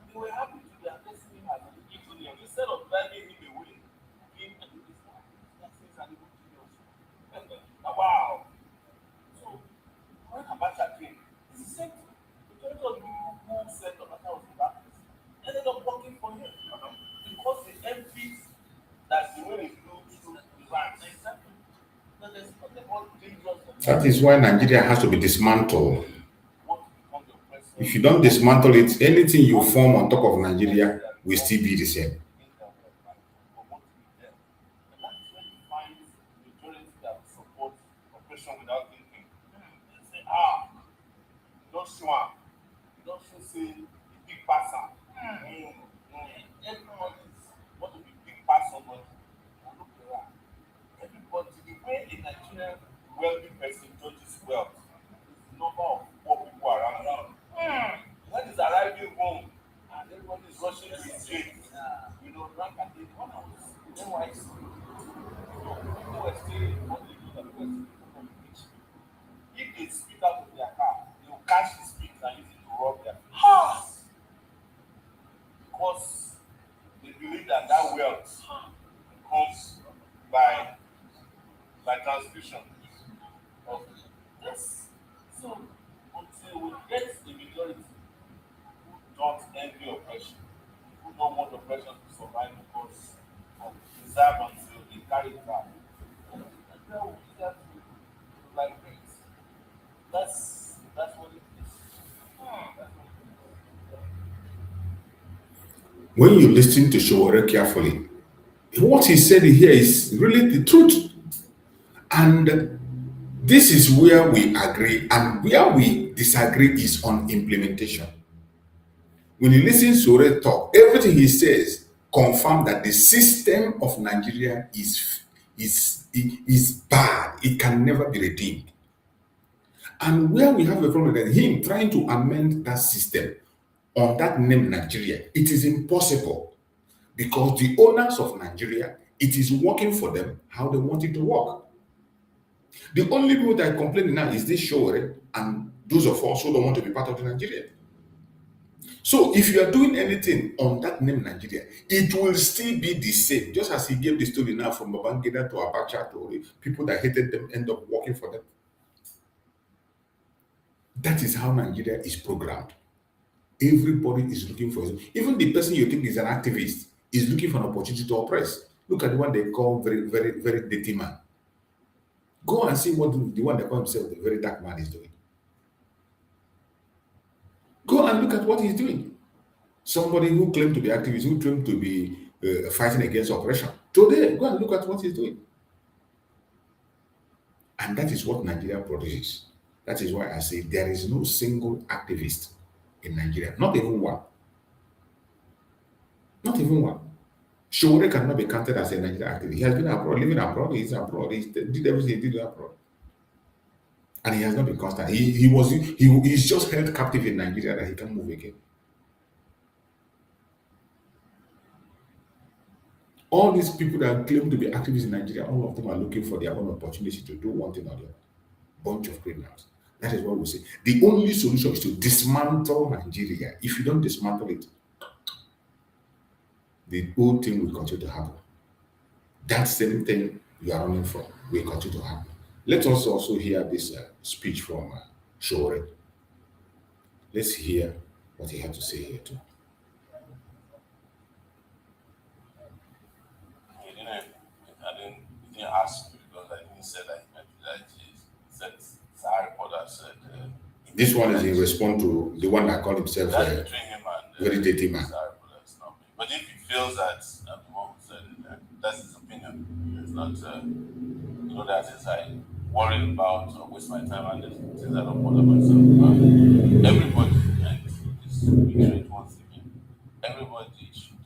they were happy to be addressing him as an evil genius instead of driving him away. Being an evil genius. Wow. So when Abacha came, it's the same thing. Majority of the people who said Abacha was the bad person ended up working for him because they envied that the way he flew through the ranks. That is why Nigeria has to be dismantled. If you don't dismantle it, anything you form on top of Nigeria will still be the same. Everybody, the way a Nigerian wealthy person judges wealth is the number of poor people around him. When he's arriving home and everybody is rushing to his gate, rank and day, when I was in NYC, people were staying on the road and people were stealing from the beach. If they spit out of their car, they will catch the spit and use it to rub their face. Because they believe that wealth comes by transmission of this. So until we get the majority who don't envy oppression, who don't want oppression to survive because of preserve until they carry it out, and then we have to like this. That's what it is. When you listen to Showore carefully, what he said here is really the truth. And this is where we agree, and where we disagree is on implementation. When you listen to Sore talk, everything he says confirm that the system of Nigeria is bad. It can never be redeemed. And where we have a problem with him trying to amend that system on that name Nigeria, it is impossible, because the owners of Nigeria, it is working for them how they want it to work. The only people that are complaining now is this Shore and those of us who don't want to be part of the Nigeria. So if you are doing anything on that name Nigeria, it will still be the same. Just as he gave the story now from Babangida to Abacha to people that hated them end up working for them. That is how Nigeria is programmed. Everybody is looking for it. Even the person you think is an activist is looking for an opportunity to oppress. Look at the one they call very, very, very dirty man. Go and see what the one that calls himself the very dark man is doing. Go and look at what he's doing. Somebody who claimed to be activist, who claimed to be fighting against oppression. Today, go and look at what he's doing. And that is what Nigeria produces. That is why I say there is no single activist in Nigeria. Not even one. Not even one. Shore cannot be counted as a Nigerian activist. He has been abroad, living abroad, he's abroad, he did everything he did abroad. And he has not been constant. He's just held captive in Nigeria that he can move again. All these people that claim to be activists in Nigeria, all of them are looking for their own opportunity to do one thing or the other. Bunch of criminals. That is what we say. The only solution is to dismantle Nigeria. If you don't dismantle it, the whole thing will continue to happen. That same thing you are running from will continue to happen. Let us also hear this speech from Shore. Let's hear what he had to say here too. He didn't ask me because I didn't say that he meant that. He said, Sahara reporter said. This one is in response to the one that called himself between him and very dirty man. But if he feels that the one who said it, that's his opinion. It's not, that is I worry about or waste my time and things I don't bother myself. Everybody, and this reiterate once again, everybody should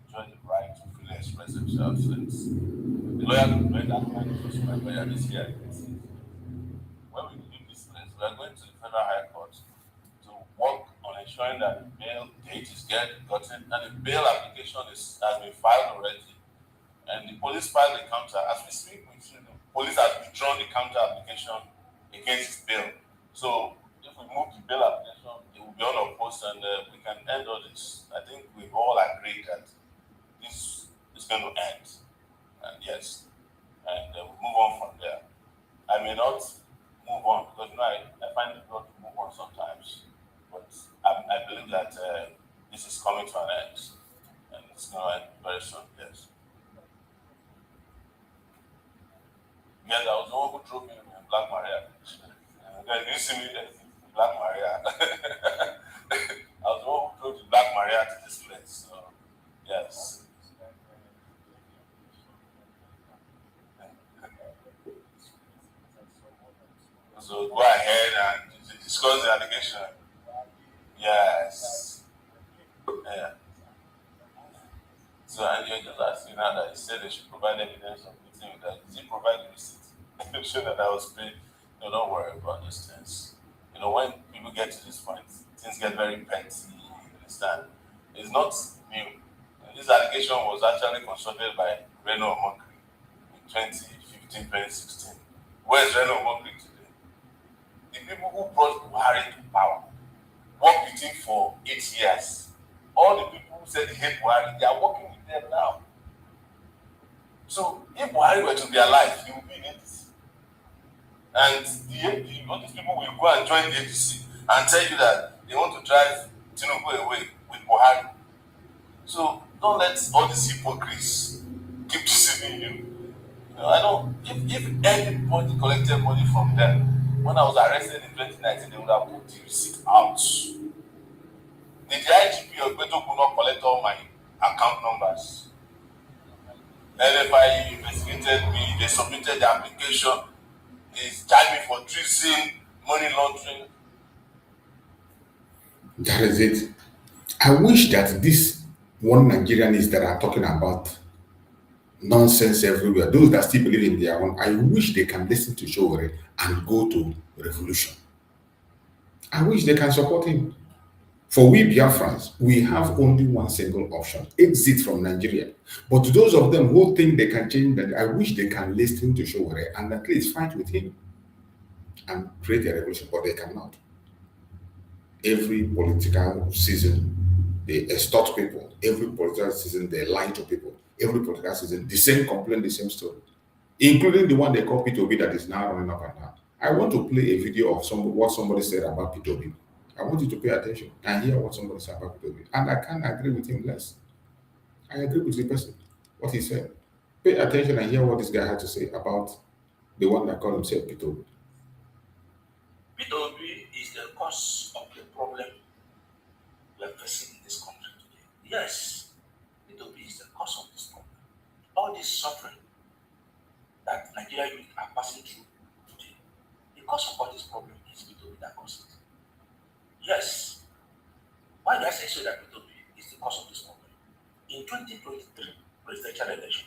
enjoy the right to freely express themselves. The lawyer will make that man because my lawyer is here. When we leave this place, we are going to the Federal High Court to work on ensuring that the bail date is gotten and the bail application has been filed already. And the police filed the counter. As we speak, the police has withdrawn the counter application against his bail. So if we move the bail application, it will be unopposed and we can end all this. I think we all agree that this is going to end. And yes, and we'll move on from there. I may not move on because I find it hard to move on sometimes, but I believe that this is coming to an end, and it's going to end very soon. Yes. Yes, I was the one who drove me in Black Maria. You see me in Black Maria. I was the one who drove the Black Maria to this place. So yes. So go ahead and discuss the allegation. Yes. Yeah. So and you're just asking now that he said they should provide evidence of meeting with that. Did he provide the receipt? I'm sure that I was paid. No, don't worry about these things. When people get to this point, things get very petty, you understand? It's not new. This allegation was actually consulted by Reno Omokri in 2015, 2016. Where's Reno Omokri today? The people who brought Buhari to power worked with him for 8 years. All the people who said they hate Buhari, they are working with them now. So if Buhari were to be alive, he would be in APC. And all these people will go and join the APC and tell you that they want to drive Tinubu away with Buhari. So don't let all these hypocrites keep deceiving you. If anybody collected money from them, when I was arrested in 2019, they would have put the receipt out. Did the IGP or Beto could not collect all my account numbers? NFI investigated me, they submitted the application, they charged me for treason, money laundering. That is it. I wish that this one Nigerian is that are talking about nonsense everywhere, those that still believe in their own, I wish they can listen to Showore and go to revolution. I wish they can support him. For we Biafrans, we have only one single option, exit from Nigeria. But to those of them who think they can change that, I wish they can listen to Showore and at least fight with him and create a revolution, but they cannot. Every political season, they extort people. Every political season, they lie to people. Every political season, the same complaint, the same story, including the one they call P2B that is now running up and down. I want to play a video of what somebody said about P2B. I want you to pay attention and hear what somebody said about P2B. And I can't agree with him less. I agree with the person, what he said. Pay attention and hear what this guy had to say about the one that called himself P2B. P2B is the cause of the problem we are facing in this country today. Yes, P2B is the cause of this problem. All this suffering that Nigerian youth are passing through today, the cause of all this problem is P2B that causes it. Yes. Why do I say so that P2B is the cause of this problem? In 2023 presidential election,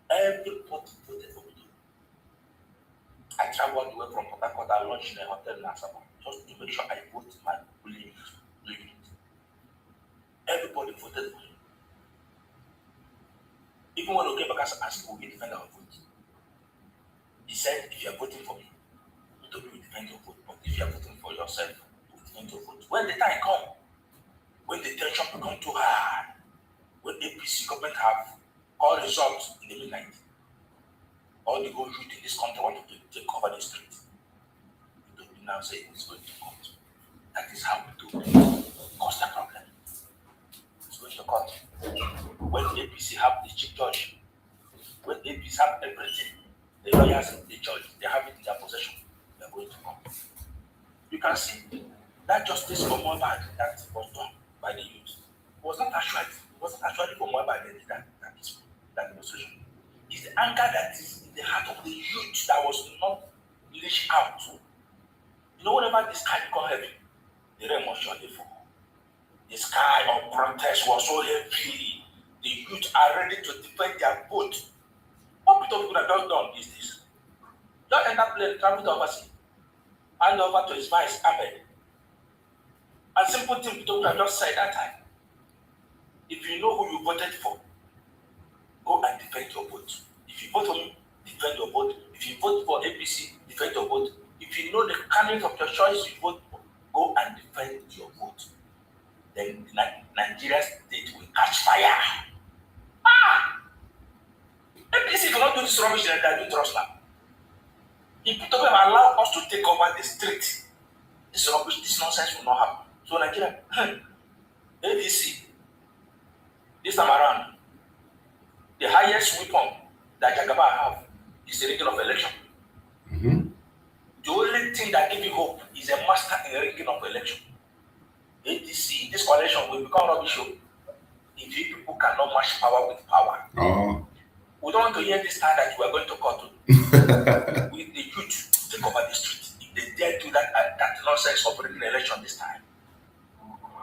everybody voted for P2B. I traveled away from Port Harcourt, I launched in a hotel in Asaba just to make sure I vote my polling unit. Everybody voted for him. Even when we came back as asked, will we defend our vote? He said, if you are voting for me, P2B will defend your vote. But if you are voting for yourself, you will defend your vote. When the time comes, when the tension becomes too hard, when APC government have all results in the midnight, all the whole youth in this country want to take over the street. P2B now say it's going to court. That is how we do it. Cause the problem. It's going to court. When APC have the chief judge, when APC have everything, the lawyers and the judge, they have it in their possession, they are going to court. You can see that justice for Mohbad that was done by the youth was not actually for Mohbad that demonstration. It's the anger that is in the heart of the youth that was not leashed out. You know, whenever the sky become heavy, the rain must surely fall. The sky of protest was so heavy, the youth are ready to defend their vote. What P2B could have just done is this. Just enter plane, travel to overseas, hand over to his vice, Ahmed. And simple thing P2B could have just said that time. If you know who you voted for, go and defend your vote. If you vote for me, defend your vote. If you vote for APC, defend your vote. If you know the candidate of your choice you vote for, go and defend your vote. Then Nigeria state will catch fire. APC cannot do this rubbish that they do to us now. If P2B allow us to take over the street, this rubbish, this nonsense will not happen. So Nigeria, APC, this time around, the highest weapon that Jagaba have is the rigging of election. Mm-hmm. The only thing that gives you hope is a master in rigging of election. ATC, this coalition will become rubbish if you people cannot match power with power. Oh. We don't want to hear this time that we are going to court with the youth to take over the street. If they dare do that nonsense of rigging election this time,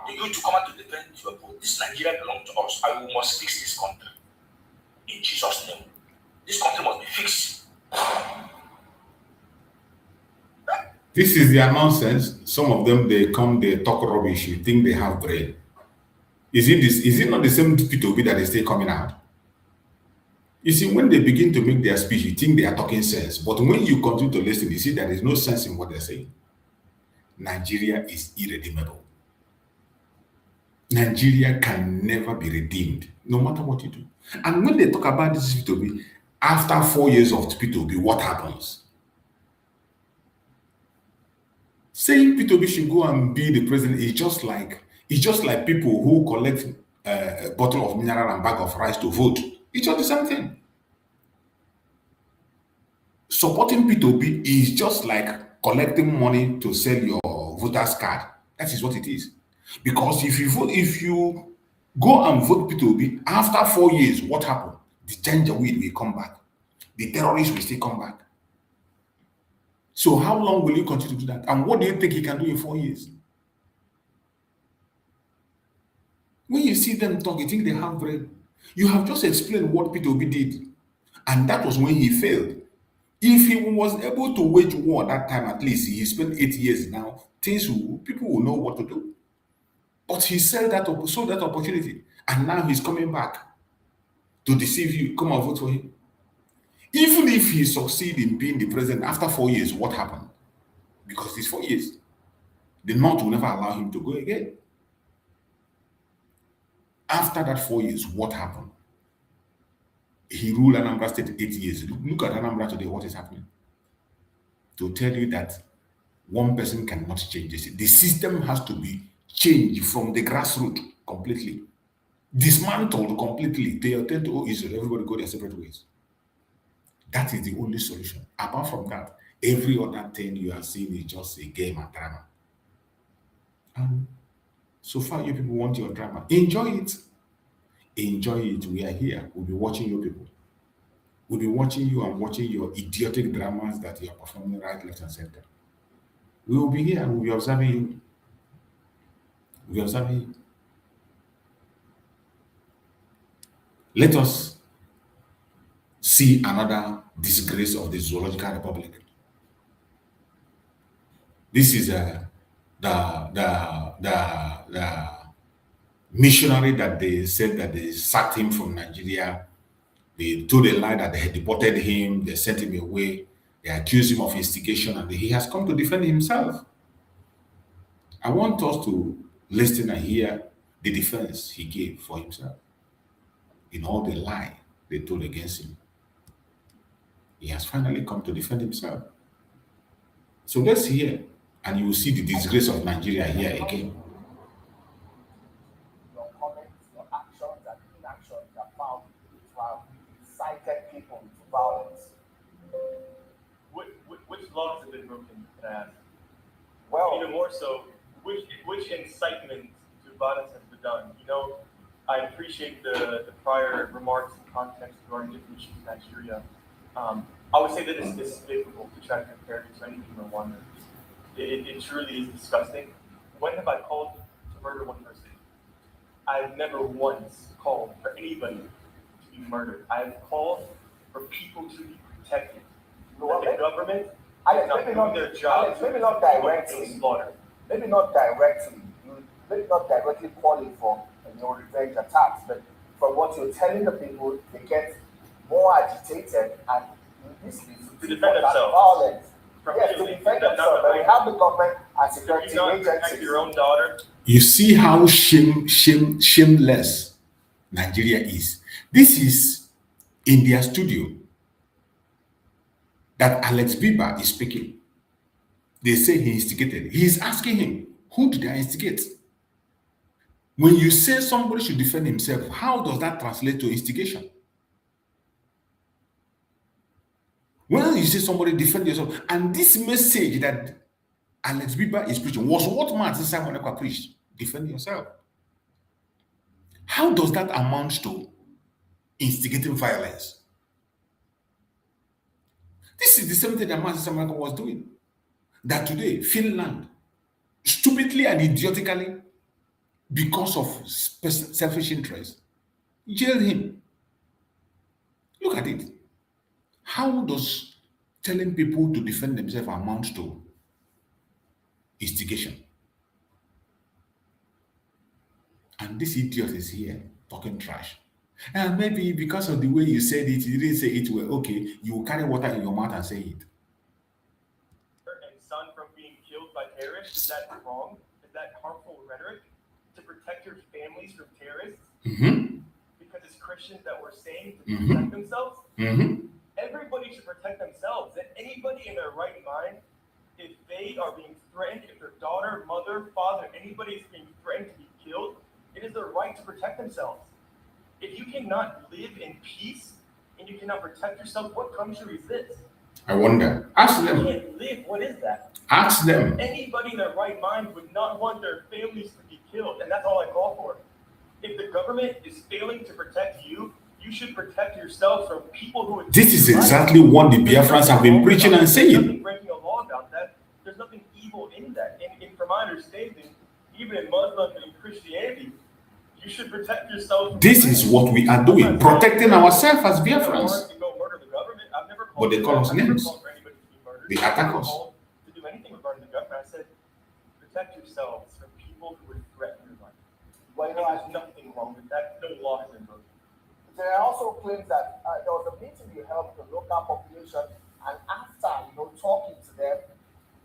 the youth to come out to defend your vote. This Nigeria belongs to us, and we must fix this country. In Jesus' name. This country must be fixed. This is their nonsense. Some of them, they talk rubbish. You think they have brain. Is it not the same P2B that is still coming out? You see, when they begin to make their speech, you think they are talking sense. But when you continue to listen, you see there is no sense in what they're saying. Nigeria is irredeemable. Nigeria can never be redeemed, no matter what you do. And when they talk about this P2B, after 4 years of P2B, what happens? Saying P2B should go and be the president is just like people who collect a bottle of mineral and bag of rice to vote. It's just the same thing. Supporting P2B is just like collecting money to sell your voter's card. That is what it is. Because if you go and vote P2B, after 4 years, what happened? The Janjaweed will come back. The terrorists will still come back. So how long will you continue to do that? And what do you think he can do in 4 years? When you see them talk, you think they have brain. You have just explained what Peter Obi did, and that was when he failed. If he was able to wage war at that time, at least he spent 8 years now, people will know what to do. But he sold that opportunity, and now he's coming back to deceive you. Come and vote for him. Even if he succeeds in being the president after 4 years, what happened? Because it's 4 years. The North will never allow him to go again. After that 4 years, what happened? He ruled Anambra State 8 years. Look at Anambra today, what is happening? To tell you that one person cannot change this. The system has to be changed from the grassroots completely, dismantled completely. They attend to Israel, everybody go their separate ways. That is the only solution. Apart from that, every other thing you are seeing is just a game and drama. And so far, you people want your drama. Enjoy it. Enjoy it. We are here. We'll be watching you people. We'll be watching you and watching your idiotic dramas that you are performing right, left, and center. We will be here and we'll be observing you. We'll be observing you. Let us see another disgrace of the Zoological Republic. This is the missionary that they said that they sacked him from Nigeria. They told a lie that they had deported him, they sent him away, they accused him of instigation, and he has come to defend himself. I want us to listen and hear the defense he gave for himself in all the lie they told against him. He has finally come to defend himself. So let's hear, and you will see the disgrace of Nigeria here again. Your comments, your actions, and inactions that found to have incited people to violence. Which laws have been broken? Can I ask? Well, even more so, which incitement to violence has been done? You know, I appreciate the prior remarks and context regarding different issues in Nigeria. I would say that it's despicable to try to compare it to anything in Rwanda. It truly is disgusting. When have I called to murder one person? I've never once called for anybody to be murdered. I've called for people to be protected. The government is not doing their job. Maybe not directly. Slaughter. Maybe not directly. Maybe not directly calling for revenge attacks, but from what you're telling the people, they get more agitated and this leads to defend themselves. Violence. Yes, to defend themselves. But we have the government and security agencies. Your own daughter. You see how shameless Nigeria is. This is in their studio that Alex Biba is speaking. They say he instigated. He is asking him, who did I instigate? When you say somebody should defend himself, how does that translate to instigation? When you say somebody defend yourself, and this message that Alex Biba is preaching was what Martin Simon Ekpa preached, defend yourself. How does that amount to instigating violence? This is the same thing that Martin Simon Ekpa was doing. That today, Finland, stupidly and idiotically, because of selfish interest, jailed him. Look at it. How does telling people to defend themselves amount to instigation? And this idiot is here talking trash. And maybe because of the way you said it, you didn't say it well. Okay, you will carry water in your mouth and say it. And son from being killed by terrorists, is that wrong? Is that harmful rhetoric? To protect your families from terrorists? Mm-hmm. Because it's Christians that were saying to Mm-hmm. protect themselves? Mm-hmm. Everybody should protect themselves. And anybody in their right mind, if they are being threatened, if their daughter, mother, father, anybody is being threatened to be killed, it is their right to protect themselves. If you cannot live in peace and you cannot protect yourself, what country is this? I wonder. Ask them. You can't live. What is that? Ask them. Anybody in their right mind would not want their families to be killed, and that's all I call for. If the government is failing to protect you, you should protect yourselves from people who would. This is exactly what the Biafrans have been preaching and There's saying. nothing breaking a law about that. There's nothing evil in that. And from my understanding, even in Muslim and Christianity, you should protect yourself. This is what we are doing, protecting ourselves as Biafrans. To go murder the government. I've never But they call us names. They attack us. To do anything regarding the government, I said, protect yourselves from people who would threaten your life. Well, you know, There's nothing wrong with that. No law has been broken. there are also claims that there was a meeting you held with the local population, and after talking to them,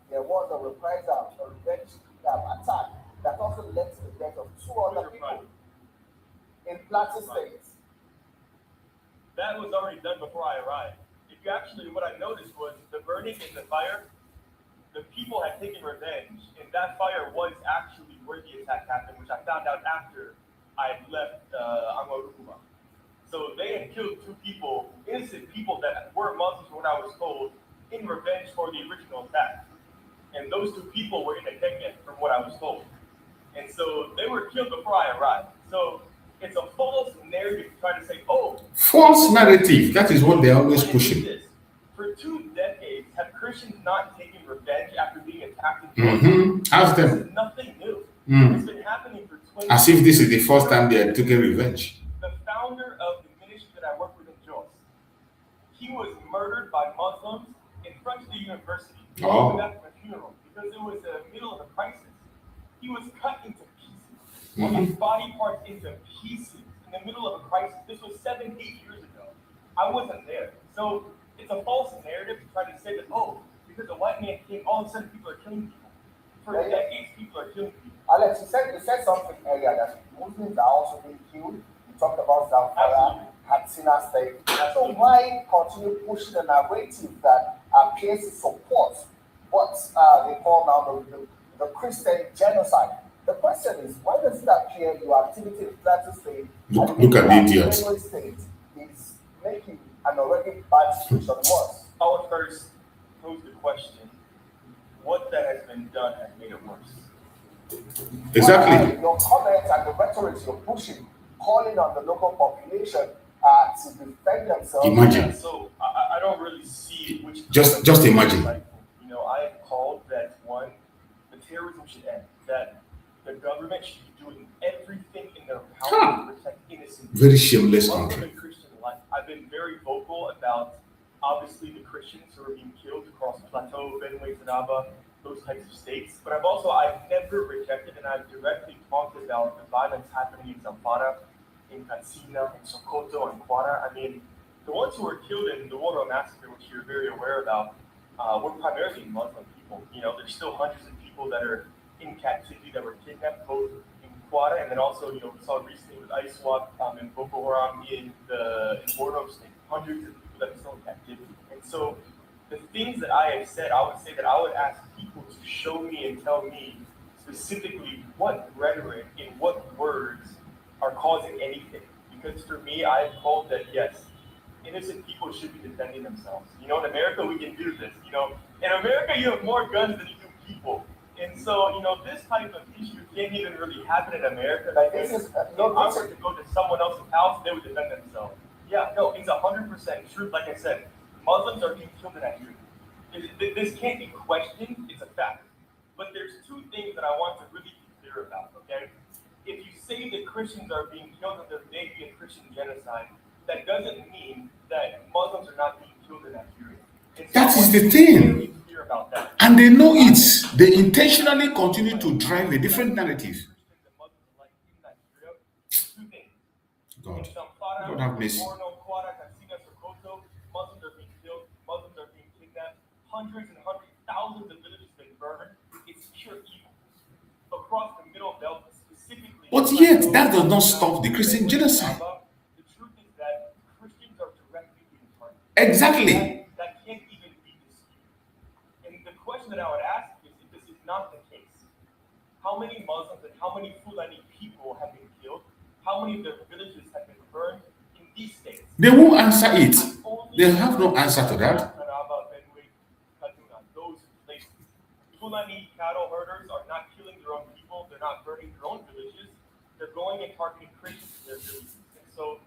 there was a reprisal, a revenge attack that also led to the death of 2 other people in Plateau State. That was already done before I arrived. If you actually, what I noticed was the burning in the fire, the people had taken revenge, and that fire was actually where the attack happened, which I found out after I had left Anwarukuma. So they had killed 2 people, innocent people that were Muslims, what I was told, in revenge for the original attack. And those 2 people were in a Kenya, from what I was told. And so they were killed before I arrived. So it's a false narrative trying to say, oh. False narrative. That is what they're always pushing. For 2 decades, have Christians not taken revenge after being attacked in Jerusalem? Ask them. This is nothing new. It's been happening for 20 years. As if this is the first time they are taking revenge. The founder of the ministry that I work with in Jos, he was murdered by Muslims in front of the university. Oh. After a funeral, because it was the middle of a crisis. He was cut into pieces, his body parts into pieces in the middle of a crisis. This was 7-8 years ago. I wasn't there. So it's a false narrative to try to say that, oh, because a white man came, all of a sudden people are killing people. For decades, people are killing people. Alex, you said something earlier that Muslims are also being killed. You talked about Zamfara, Katsina State. So why continue pushing the narrative that appears to support what they call now the Christian genocide? The question is, why does it appear your activity in Plateau State Look at the idiots. State is making an already bad situation worse? I would first pose the question, what that has been done has made it worse. Exactly. Your comments and the rhetoric you're pushing, calling on the local population to defend themselves. Imagine. So I don't really see which. Just imagine. I have called that one, the terrorism should end. That the government should be doing everything in their power to protect innocent people. Very shameless Muslim country. and Christian life. I've been very vocal about obviously the Christians who are being killed across Plateau, Benue, Taraba, those types of states. But I've never rejected and I've directly talked about the violence happening in Zamfara, in Katsina, in Sokoto, and Kwara. I mean, the ones who were killed in the Woro massacre, which you're very aware about, were primarily Muslim people. There's still hundreds of people that are in captivity that were kidnapped, both in Kwara and then also, we saw recently with ISWAP and Boko Haram in Borno State, hundreds of people that are still in captivity. And so the things that I have said, I would say that I would ask people to show me and tell me specifically what rhetoric and what words are causing anything. Because for me, I've called that, yes, innocent people should be defending themselves. In America, we can do this. In America, you have more guns than you do people. And so, this type of issue can't even really happen in America. Like this is, if I were to go to someone else's house, they would defend themselves. Yeah, no, it's 100% true. Like I said, Muslims are being killed in Nigeria. This can't be questioned. It's a fact. But there's 2 things that I want to really be clear about, okay? If you say that Christians are being killed and there may be a Christian genocide, that doesn't mean that Muslims are not being killed in Nigeria. That is the thing. And they know it. They intentionally continue to drive a different narrative. God have mercy. Muslims are being killed, Muslims are being kidnapped, hundreds and thousands of villages have been burned. It's pure evil. Across the middle belt, specifically. But yet, that does not stop the Christian genocide. The truth is that Christians are directly being targeted. Exactly. That can't even be disputed. And the question that I would ask is, if this is not the case, how many Muslims and how many Fulani people have been killed? How many of their villages have been burned in these states? They won't answer it. They have no answer to that. Those places. Fulani cattle herders are not killing their own people. They're not burning their own villages. They're going and targeting Christians in their villages. And so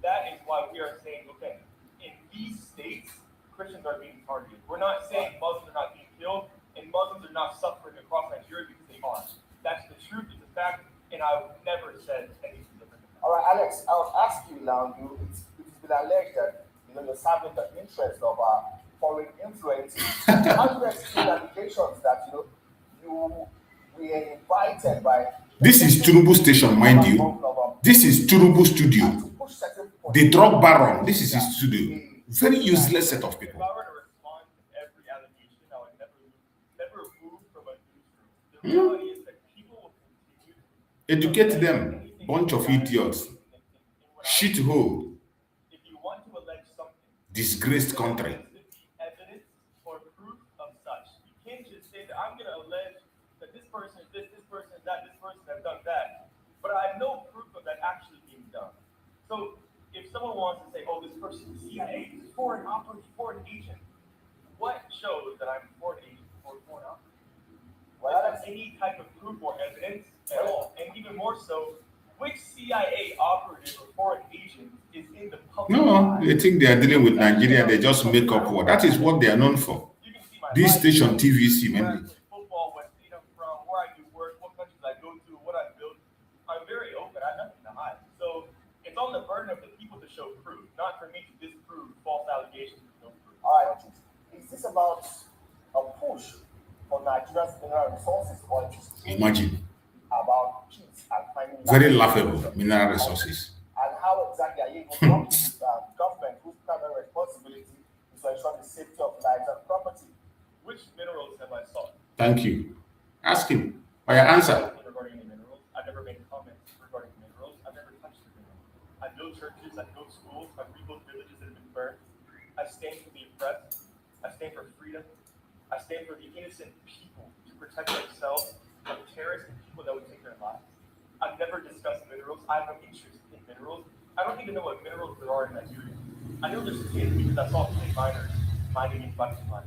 that is why we are saying, okay, in these states, Christians are being targeted. We're not saying Muslims are not being killed and Muslims are not suffering across Nigeria because they are. That's the truth, it's a fact, and I've never said anything different. All right, Alex, I would ask you now. It's been alleged that you're serving the interest of foreign influence. How do you explain allegations that you were invited by? This is Turubu station, mind you. This is Turubu studio. The drug baron. This is his studio. Very useless set of people. If I were to respond to every allegation, I would never move from a newsroom. The reality is that people will continue to Educate them. Bunch of idiots. Shithole. If you want to allege something, Disgraced country. there needs to be evidence or proof of such. You can't just say that I'm going to allege that this person is this person is that, this person has done that, but I have no proof of that actually being done. So if someone wants to say, oh, this person is CIA, this is foreign operative, foreign agent, what shows that I'm a foreign agent or foreign operative? Well, that's any type of proof or evidence at all, and even more so, which CIA operative or foreign agent is in the public? No, they think they are dealing with Nigeria. They just make up what. That is what they are known for. You can see my This life, station, TVC, where I mainly. play football, what state I'm from, where I do work, what countries I go to, what I build. I'm very open. I have nothing to hide. So it's on the burden of the people to show proof, not for me to disprove false allegations with no proof. All right, is this about a push for Nigeria's mineral resources, or just Imagine. about peace and finding Very laughable mineral resources. And how exactly are you going to work with government whose primary responsibility is to ensure the safety of lives and property? Which minerals have I sought? Thank you. Ask him. Or your answer. Regarding the minerals, I've never made comments regarding minerals. I've never touched the minerals. I built churches, I built schools, I rebuilt villages that have been burned. I stand for the oppressed. I stand for freedom. I stand for the innocent people to protect themselves from terrorists and people that would take their lives. I've never discussed minerals. I have no interest in minerals. I don't even know what minerals there are in Nigeria. I know there's tin because I saw tin miners mining in Buckingham.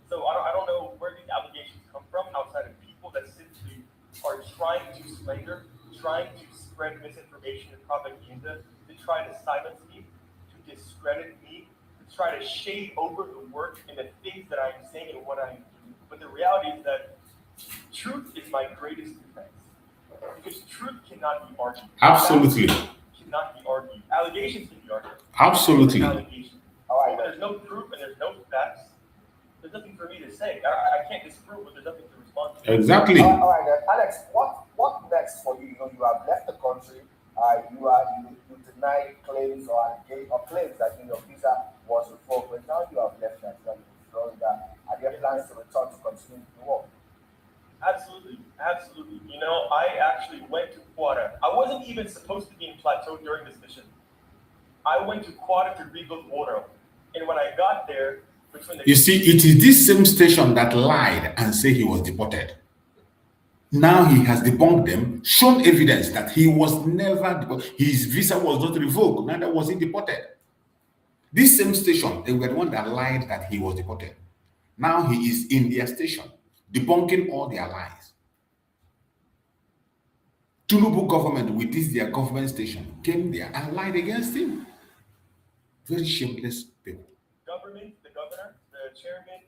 So I don't know where these allegations come from outside of people that simply are trying to slander, trying to spread misinformation and propaganda, to try to silence me, to discredit me, to try to shade over the work and the things that I'm saying and what I'm doing. But the reality is that truth is my greatest defense. Because truth cannot be argued. Absolutely. Cannot be argued. Allegations can be argued. Absolutely. Allegations. All right, When there's no proof and there's no facts, there's nothing for me to say. I can't disprove, but there's nothing to respond to. Exactly. All right, then. Alex, what next for you? You have left the country. You deny claims or claims that your visa was revoked, but now you have left Nigeria, Florida. Are there plans to return to continue the work? Absolutely, absolutely. I actually went to Quetta. I wasn't even supposed to be in Plateau during this mission. I went to Quetta to rebuild water. And when I got there, You see, it is this same station that lied and said he was deported. Now he has debunked them, shown evidence that he was never deported. His visa was not revoked, neither was he deported. This same station, they were the one that lied that he was deported. Now he is in their station, debunking all their lies. Tinubu government, with this their government station, came there and lied against him. Very shameless people. Government, the governor, the chairman,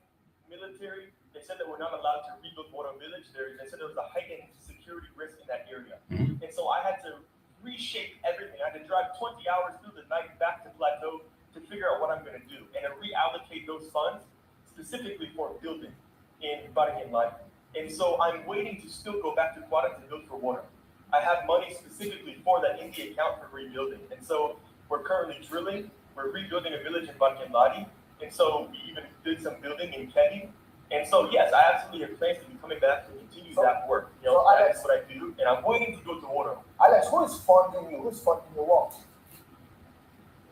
military, they said that we're not allowed to rebuild Water Village. They said there was a heightened security risk in that area. Mm-hmm. And so I had to reshape everything. I had to drive 20 hours through the night back to Plateau to figure out what I'm going to do and to reallocate those funds specifically for building in Buckingham Life. And so I'm waiting to still go back to Quetta to build for water. I have money specifically for that in the account for rebuilding. And so we're currently drilling. We're rebuilding a village in Buckingham, and so we even did some building in Kenny. And so, yes, I absolutely have plans to be coming back to continue that work. That's what I do, and I'm waiting to go to water. Alex, who is funding you? Who's funding your work?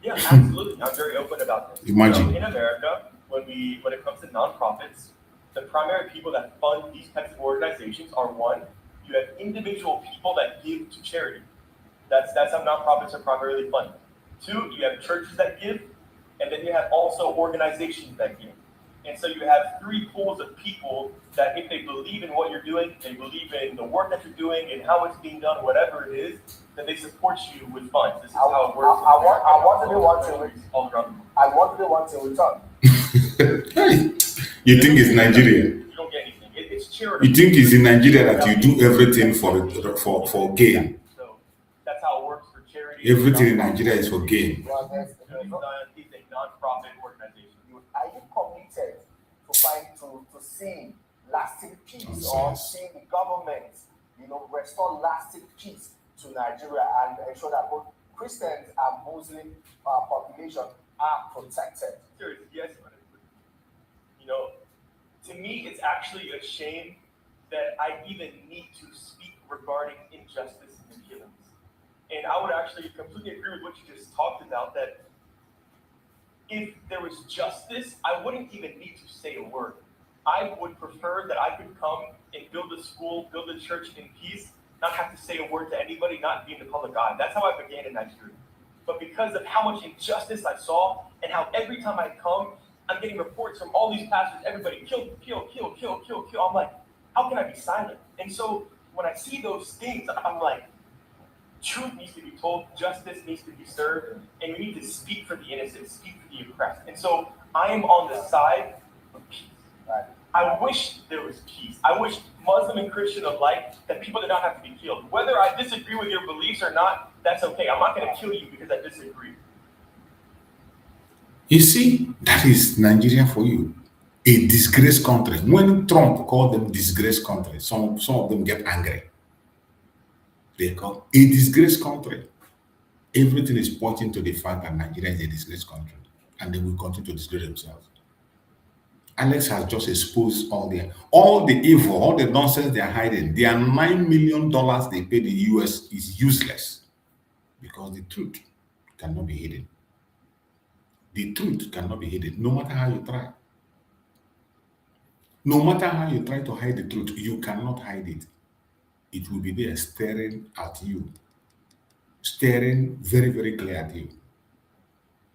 Yeah, absolutely. I'm very open about this. Imagine. In America, when it comes to nonprofits, the primary people that fund these types of organizations are one, you have individual people that give to charity. That's how nonprofits are primarily funded. Two, you have churches that give, and then you have also organizations that give. And so you have three pools of people that if they believe in what you're doing, they believe in the work that you're doing and how it's being done, whatever it is, then they support you with funds. This is how it works. What do they want in return? And what do they want in return? You think it's Nigeria? You don't get anything. It's charitable. You think it's in Nigeria that you do everything for gain? So that's how it works for charity. Everything in Nigeria is for gain. Well, it's a non-profit organization. Are you committed to seeing lasting peace or seeing the government, restore lasting peace to Nigeria and ensure that both Christians and Muslim population are protected? Seriously, yes. To me, it's actually a shame that I even need to speak regarding injustice and killings. And I would actually completely agree with what you just talked about, that if there was justice, I wouldn't even need to say a word. I would prefer that I could come and build a school, build a church in peace, not have to say a word to anybody, not be in the public eye. That's how I began in Nigeria. But because of how much injustice I saw and how every time I come, I'm getting reports from all these pastors, everybody kill. I'm like, how can I be silent? And so when I see those things, I'm like, truth needs to be told, justice needs to be served, and we need to speak for the innocent, speak for the oppressed. And so I am on the side of peace. I wish there was peace. I wish Muslim and Christian alike that people did not have to be killed. Whether I disagree with your beliefs or not, that's okay. I'm not going to kill you because I disagree. You see, that is Nigeria for you. A disgraced country. When Trump called them disgraced country, some of them get angry. They call a disgraced country. Everything is pointing to the fact that Nigeria is a disgraced country, and they will continue to disgrace themselves. Alex has just exposed all the evil, all the nonsense they are hiding. Their $9 million they paid the US is useless because the truth cannot be hidden. The truth cannot be hidden, no matter how you try. No matter how you try to hide the truth, you cannot hide it. It will be there staring at you, staring very, very clear at you.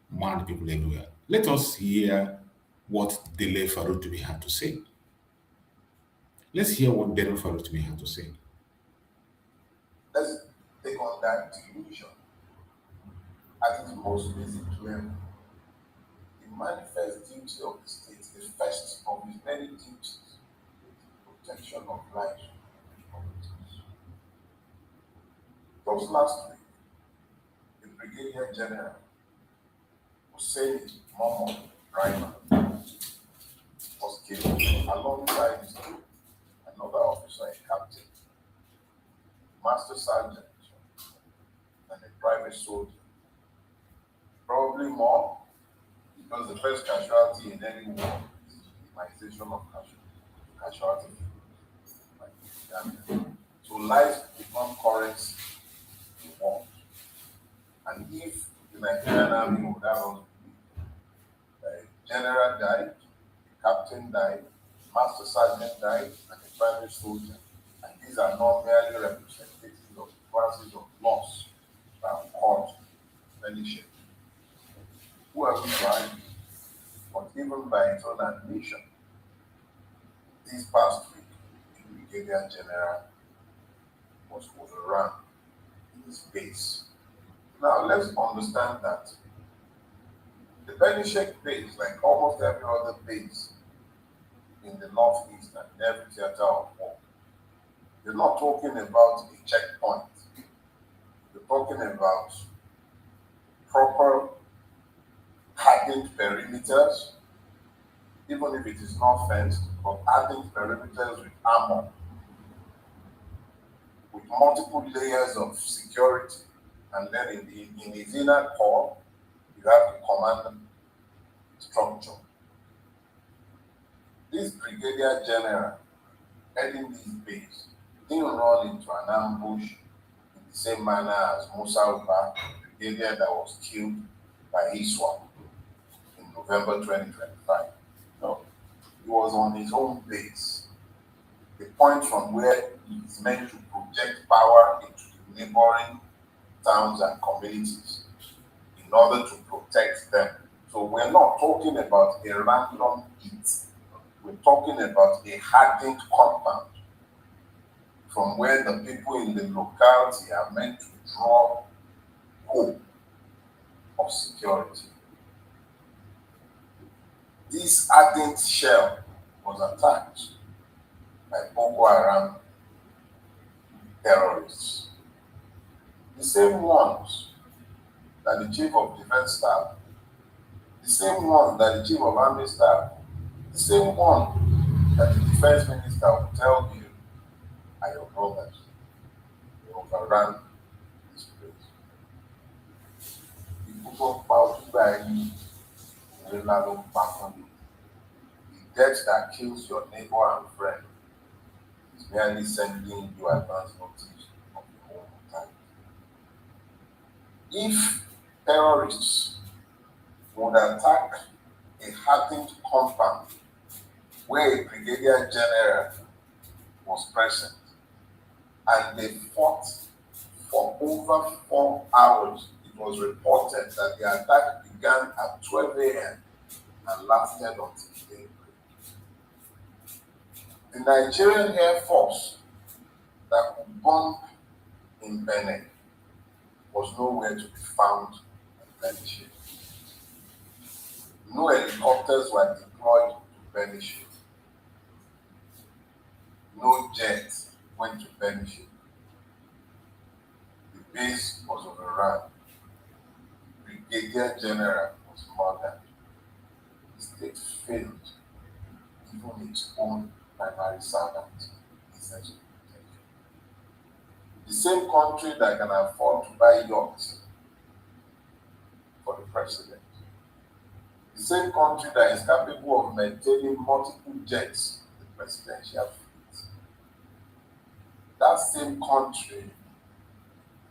Mad people everywhere. Let us hear what Dele Farutumi had to say. Let's hear what Dele Farutumi had to say. Let's take on that delusion at its most basic level. The manifest duty of the state, the first of its many duties, the protection of life and communities. Just last week, the Brigadier General Hussein Momo Raima was killed alongside his group, another officer, a captain, master sergeant, and a private soldier. Probably more, because the first casualty in any war is the minimization of casualty. So lives become currency in war. And if the Nigerian army would have also a general died, a captain died, master sergeant died, and a private soldier, and these are not merely representatives of the classes of loss that are caused any shape. Who are we to argue? But even by its own admission, this past week, the Brigadier General was overrun in his base. Now let's understand that the Benishek base, like almost every other base in the Northeast and in every theater of war, you're not talking about a checkpoint. You're talking about proper hardened perimeters, even if it is not fenced, but hardened perimeters with armor, with multiple layers of security. And then in his inner core, you have the command structure. This Brigadier General heading this base didn't run into an ambush in the same manner as Musa Uba, the brigadier that was killed by ISWAP in November 2025. No, he was on his own base, the point from where he is meant to project power into the neighboring towns and communities in order to protect them. So we're not talking about a random hit. We're talking about a hardened compound from where the people in the locality are meant to draw hope of security. This ardent shell was attacked by Boko Haram terrorists. The same ones that the Chief of Defense Staff, the same one that the Chief of Army Staff, the same one that the Defense Minister will tell you are your brothers. They overran this place. The people about by you will not look back on you. The death that kills your neighbor and friend is merely sending you advance notice of your own time. If terrorists would attack a hardened compound where a brigadier general was present and they fought for over 4 hours, it was reported that the attack began at 12 a.m. and lasted until daybreak. The Nigerian Air Force that could bomb in Benin was nowhere to be found in Benin. No helicopters were deployed to Benin. No jets went to Benin. The base was overrun. The Brigadier General was murdered. The state failed even its own primary servant, essential protection. The same country that can afford to buy yachts for the president. The same country that is capable of maintaining multiple jets in the presidential fleet. That same country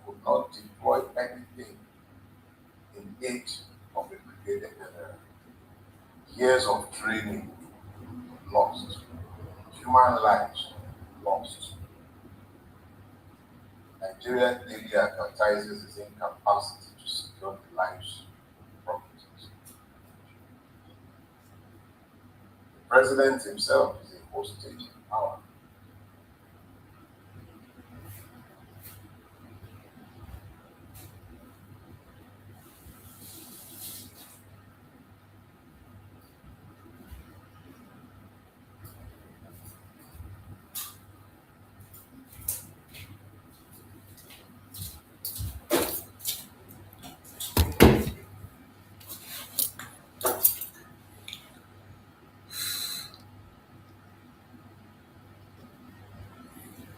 could not deploy anything in aid of a brigadier general. Years of training lost. Human lives lost. Nigeria daily advertises its incapacity to secure the lives and properties. The president himself is a hostage in power.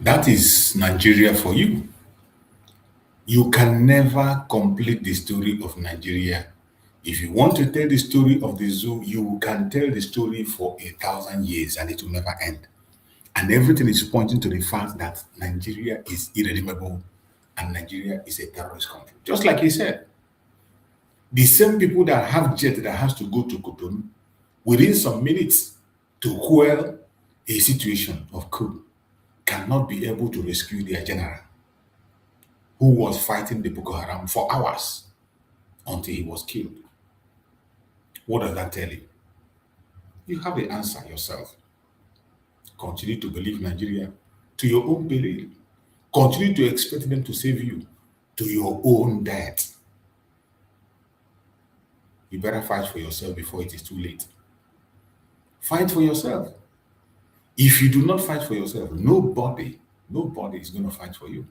That is Nigeria for you. You can never complete the story of Nigeria. If you want to tell the story of the zoo, you can tell the story for 1,000 years and it will never end. And everything is pointing to the fact that Nigeria is irredeemable and Nigeria is a terrorist country. Just like he said, the same people that have jet that has to go to Cotonou within some minutes to quell a situation of coup cannot be able to rescue their general who was fighting the Boko Haram for hours until he was killed. What does that tell you? You have the answer yourself. Continue to believe Nigeria to your own peril. Continue to expect them to save you to your own death. You better fight for yourself before it is too late. Fight for yourself. If you do not fight for yourself, nobody is going to fight for you.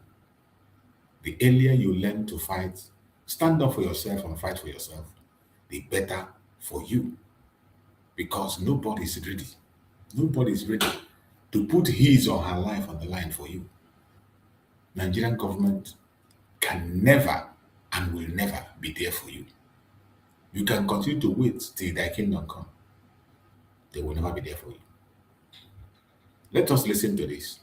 The earlier you learn to fight, stand up for yourself and fight for yourself, the better for you. Because nobody is ready. Nobody is ready to put his or her life on the line for you. Nigerian government can never and will never be there for you. You can continue to wait till thy kingdom come. They will never be there for you. Let us listen to this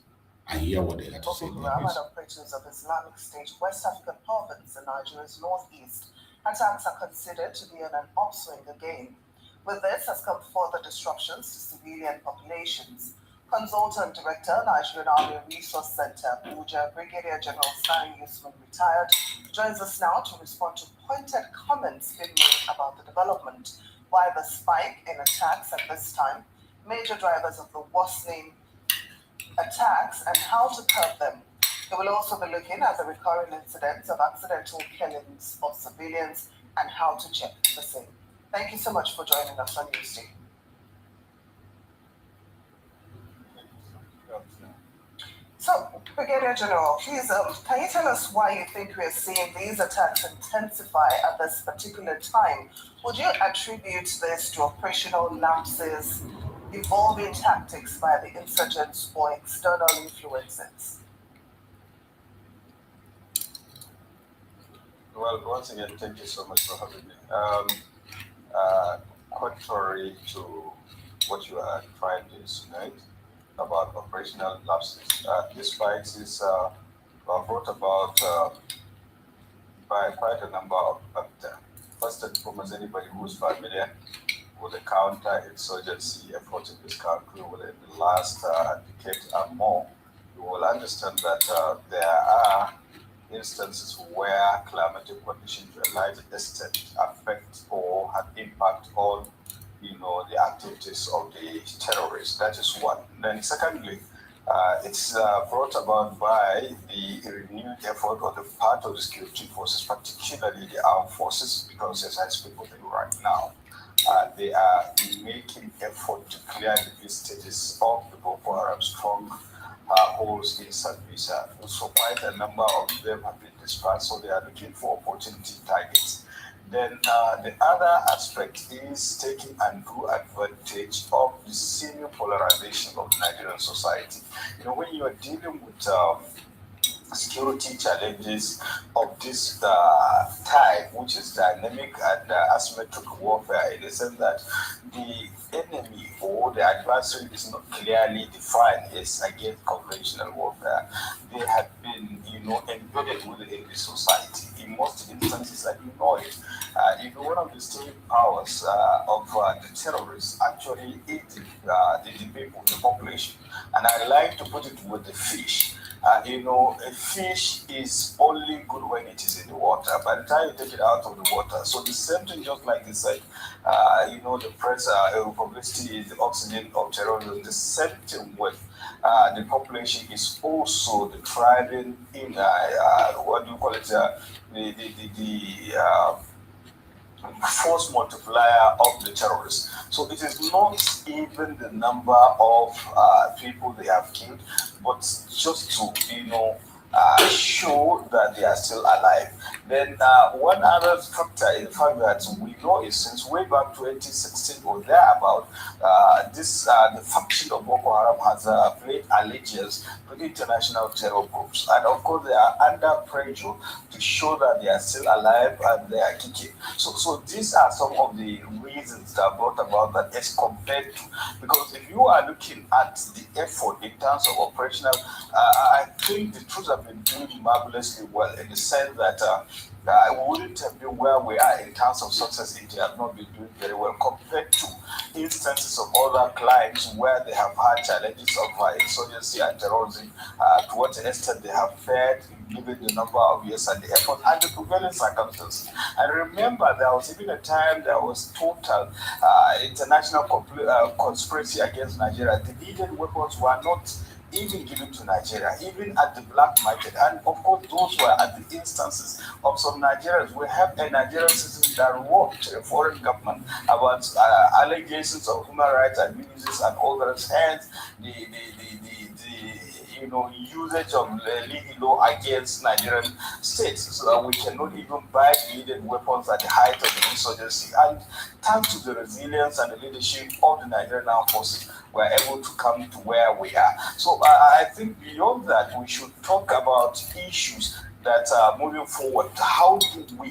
and hear what they have to say. Operators of Islamic State West African province in Nigeria's northeast, attacks are considered to be on an upswing again. With this has come further disruptions to civilian populations. Consultant Director, Nigerian Army Resource Center, Abuja, Brigadier General Sani Usman, retired, joins us now to respond to pointed comments being made about the development. Why the spike in attacks at this time? Major drivers of the worsening attacks and how to curb them. He will also be looking at the recurring incidents of accidental killings of civilians and how to check the same. Thank you so much for joining us on Newsday. So, Brigadier General, please, can you tell us why you think we are seeing these attacks intensify at this particular time? Would you attribute this to operational lapses, evolving tactics by the insurgents, or external influences? Well, once again, thank you so much for having me. Contrary to what you are trying to insinuate about operational lapses, despite this brought about by quite a number of factors. First and foremost, anybody who's familiar with the counter-insurgency effort in this country within the last decade and more, you will understand that there are instances where climatic conditions to a large extent affect or have impact on, the activities of the terrorists. That is one. Then secondly, it's brought about by the renewed effort on the part of the security forces, particularly the armed forces, because as I speak with you right now, they are making effort to clear the stages of the Boko Haram strong holes in Sambisa. So quite a number of them have been dispersed, so they are looking for opportunity targets. Then the other aspect is taking undue advantage of the senior polarization of Nigerian society. When you are dealing with security challenges of this type, which is dynamic and asymmetric warfare, in the sense that the enemy or the adversary is not clearly defined as against conventional warfare. They have been, embedded within the society in most instances, and you know it. One of the steering powers of the terrorists actually is the people, the population. And I like to put it with the fish. A fish is only good when it is in the water. By the time you take it out of the water, so the same thing, just like they said, the press, publicity is the oxygen of terrorism. The same thing with the population is also the thriving in what do you call it? The force multiplier of the terrorists. So it is not even the number of people they have killed, but just to show that they are still alive. Then one other factor is the fact that we know is since way back 2016 or thereabout, the faction of Boko Haram has played allegiance to the international terror groups, and of course they are under pressure to show that they are still alive and they are kicking. So these are some of the reasons that brought about that as compared to, because if you are looking at the effort in terms of operational, I think the troops have been doing marvelously well in the sense that we wouldn't have been where we are in terms of success if they have not been doing very well compared to instances of other clients where they have had challenges of insurgency and terrorism, to what extent they have fared given the number of years and the effort and the prevailing circumstances. And remember, there was even a time there was total international conspiracy against Nigeria. The needed weapons were not even given to Nigeria, even at the black market. And of course, those were at the instances of some Nigerians. We have a Nigerian citizen that wrote to a foreign government about allegations of human rights abuses and others, hence the usage of legal law against Nigerian states, so that we cannot even buy needed weapons at the height of the insurgency. And thanks to the resilience and the leadership of the Nigerian armed forces, we're able to come to where we are. So I think beyond that, we should talk about issues that moving forward, how do we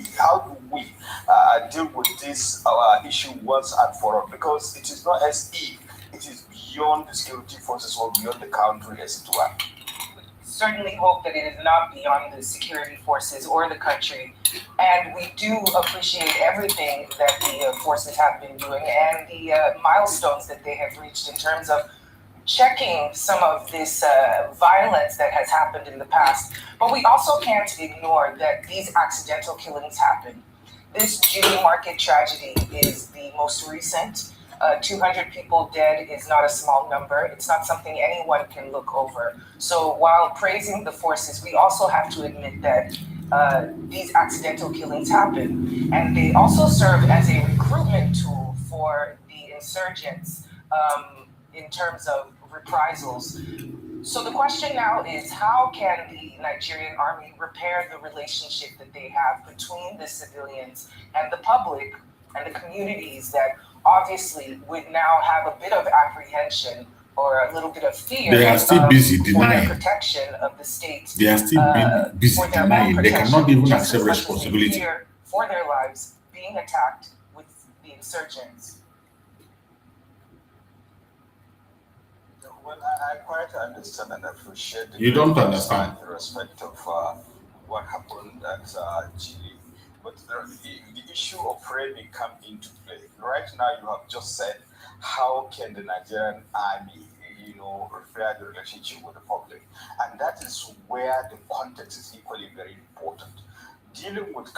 deal with this issue once and for all? Because it is not as if it is beyond the security forces or beyond the country, as it were. Certainly hope that it is not beyond the security forces or the country. And we do appreciate everything that the forces have been doing and the milestones that they have reached in terms of checking some of this violence that has happened in the past. But we also can't ignore that these accidental killings happen. This Judy Market tragedy is the most recent. 200 people dead is not a small number. It's not something anyone can look over. So while praising the forces, we also have to admit that these accidental killings happen. And they also serve as a recruitment tool for the insurgents in terms of reprisals. So the question now is, how can the Nigerian army repair the relationship that they have between the civilians and the public and the communities that obviously would now have a bit of apprehension or a little bit of fear They are still busy for denying. the protection of the state. They are still busy for their own denying. They protection, cannot even just accept as much as they responsibility. fear for their lives being attacked with the insurgents. Well, I quite understand and appreciate You don't understand. in respect of what happened at Chile. But the issue of framing come into play. Right now, you have just said, how can the Nigerian army, repair the relationship with the public? And that is where the context is equally very important. Dealing with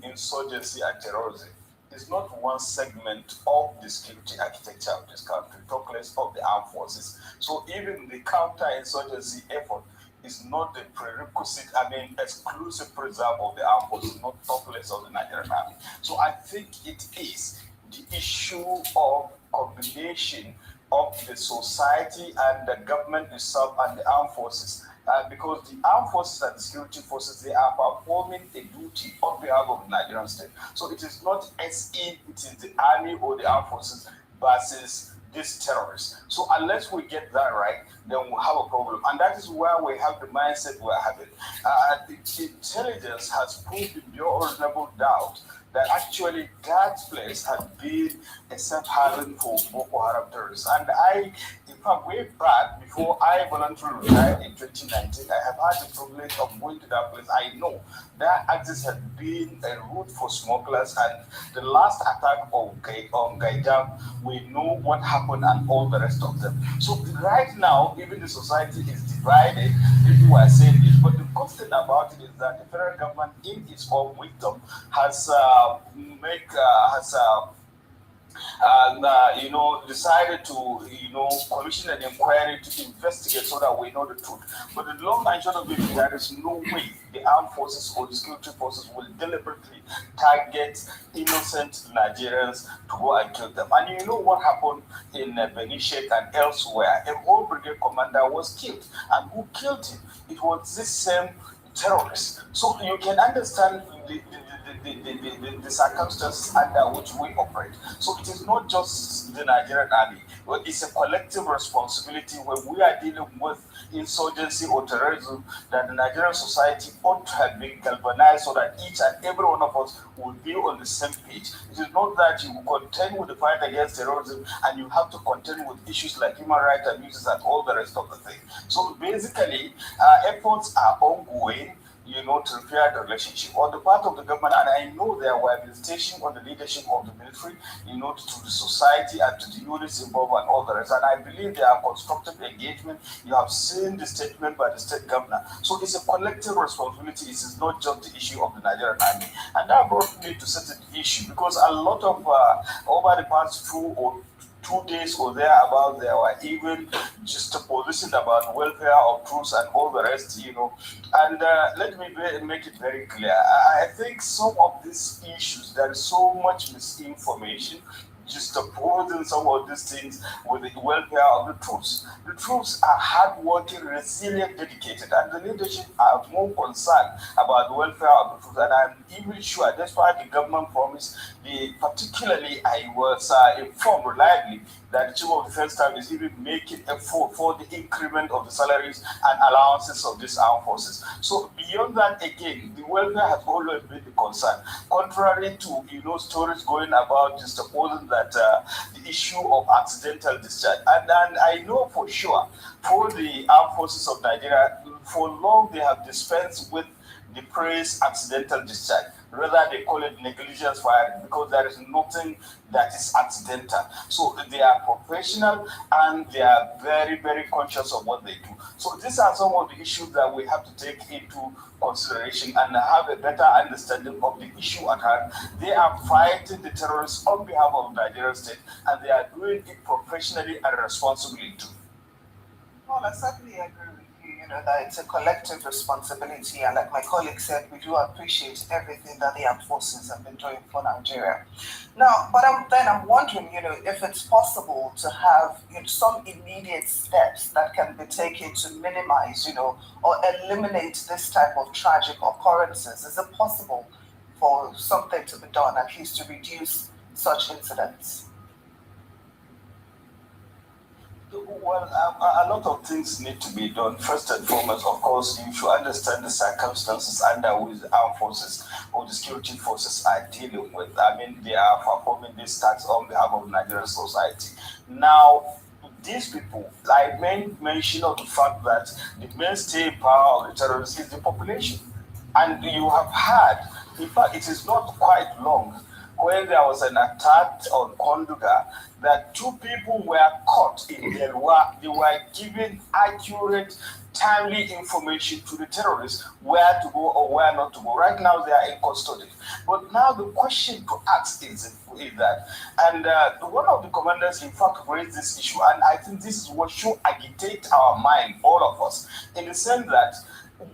insurgency and terrorism is not one segment of the security architecture of this country, talk less of the armed forces. So even the counter-insurgency effort is not the prerequisite, exclusive preserve of the armed forces, not talk less of the Nigerian army. So I think it is the issue of combination of the society and the government itself and the armed forces. Because the armed forces and the security forces, they are performing a duty on behalf of the Nigerian state. So it is not as if it is the army or the armed forces versus these terrorists. So unless we get that right, then we'll have a problem. And that is where we have the mindset we're having. The intelligence has proved beyond reasonable doubt that actually that place had been a safe haven for Boko Haram terrorists. And in fact, way back before I voluntarily retired in 2019, I have had the privilege of going to that place. I know that access had been a route for smugglers, and the last attack on Gaidam, we know what happened and all the rest of them. So right now, even the society is divided. People are saying this, but the good thing about it is that the federal government, in its own wisdom, has decided to, commission an inquiry to investigate so that we know the truth. But the long and short of it, there is no way the armed forces or the security forces will deliberately target innocent Nigerians to go and kill them. And you know what happened in Benishek and elsewhere? A whole brigade commander was killed. And who killed him? It was this same terrorist. So you can understand the circumstances under which we operate. So it is not just the Nigerian army, but it's a collective responsibility when we are dealing with insurgency or terrorism that the Nigerian society ought to have been galvanized so that each and every one of us will be on the same page. It is not that you contend with the fight against terrorism and you have to contend with issues like human rights abuses and all the rest of the thing. So basically, efforts are ongoing, to repair the relationship on the part of the government. And I know there were visitation on the leadership of the military, to the society and to the units involved and all the rest. And I believe there are constructive engagement. You have seen the statement by the state governor. So it's a collective responsibility. It is not just the issue of the Nigerian army. And that brought me to certain issue because a lot of, over the past 2 days or thereabout, there were even just a position about welfare of troops and all the rest, And let me make it very clear. I think some of these issues, there is so much misinformation just opposing some of these things with the welfare of the troops. The troops are hardworking, resilient, dedicated, and the leadership are more concerned about the welfare of the troops. And I'm even sure, despite the government promise, particularly I was informed reliably that the Chief of Defense Staff is even making effort for the increment of the salaries and allowances of these armed forces. So beyond that, again, the welfare has always been the concern. Contrary to stories going about just opposing that the issue of accidental discharge. And I know for sure for the armed forces of Nigeria, for long they have dispensed with the praise accidental discharge. Rather, they call it negligence firing because there is nothing that is accidental. So they are professional and they are very, very conscious of what they do. So these are some of the issues that we have to take into consideration and have a better understanding of the issue at hand. They are fighting the terrorists on behalf of the Nigerian state, and they are doing it professionally and responsibly too. Well, I certainly agree with you, that it's a collective responsibility. And like my colleague said, we do appreciate everything that the armed forces have been doing for Nigeria. Now, but I'm wondering, if it's possible to have some immediate steps that can be taken to minimize, or eliminate this type of tragic occurrences. Is it possible for something to be done, at least to reduce such incidents? Well, a lot of things need to be done. First and foremost, of course, you should understand the circumstances under which the armed forces or the security forces are dealing with. I mean, they are performing these tasks on behalf of Nigerian society. Now, these people, I made mention of the fact that the mainstay power of the terrorists is the population. And you have had, in fact, it is not quite long, when there was an attack on Konduga, that 2 people were caught in Delwa. They were given accurate, timely information to the terrorists where to go or where not to go. Right now, they are in custody. But now the question to ask is that, and one of the commanders, in fact, raised this issue, and I think this is what should agitate our mind, all of us, in the sense that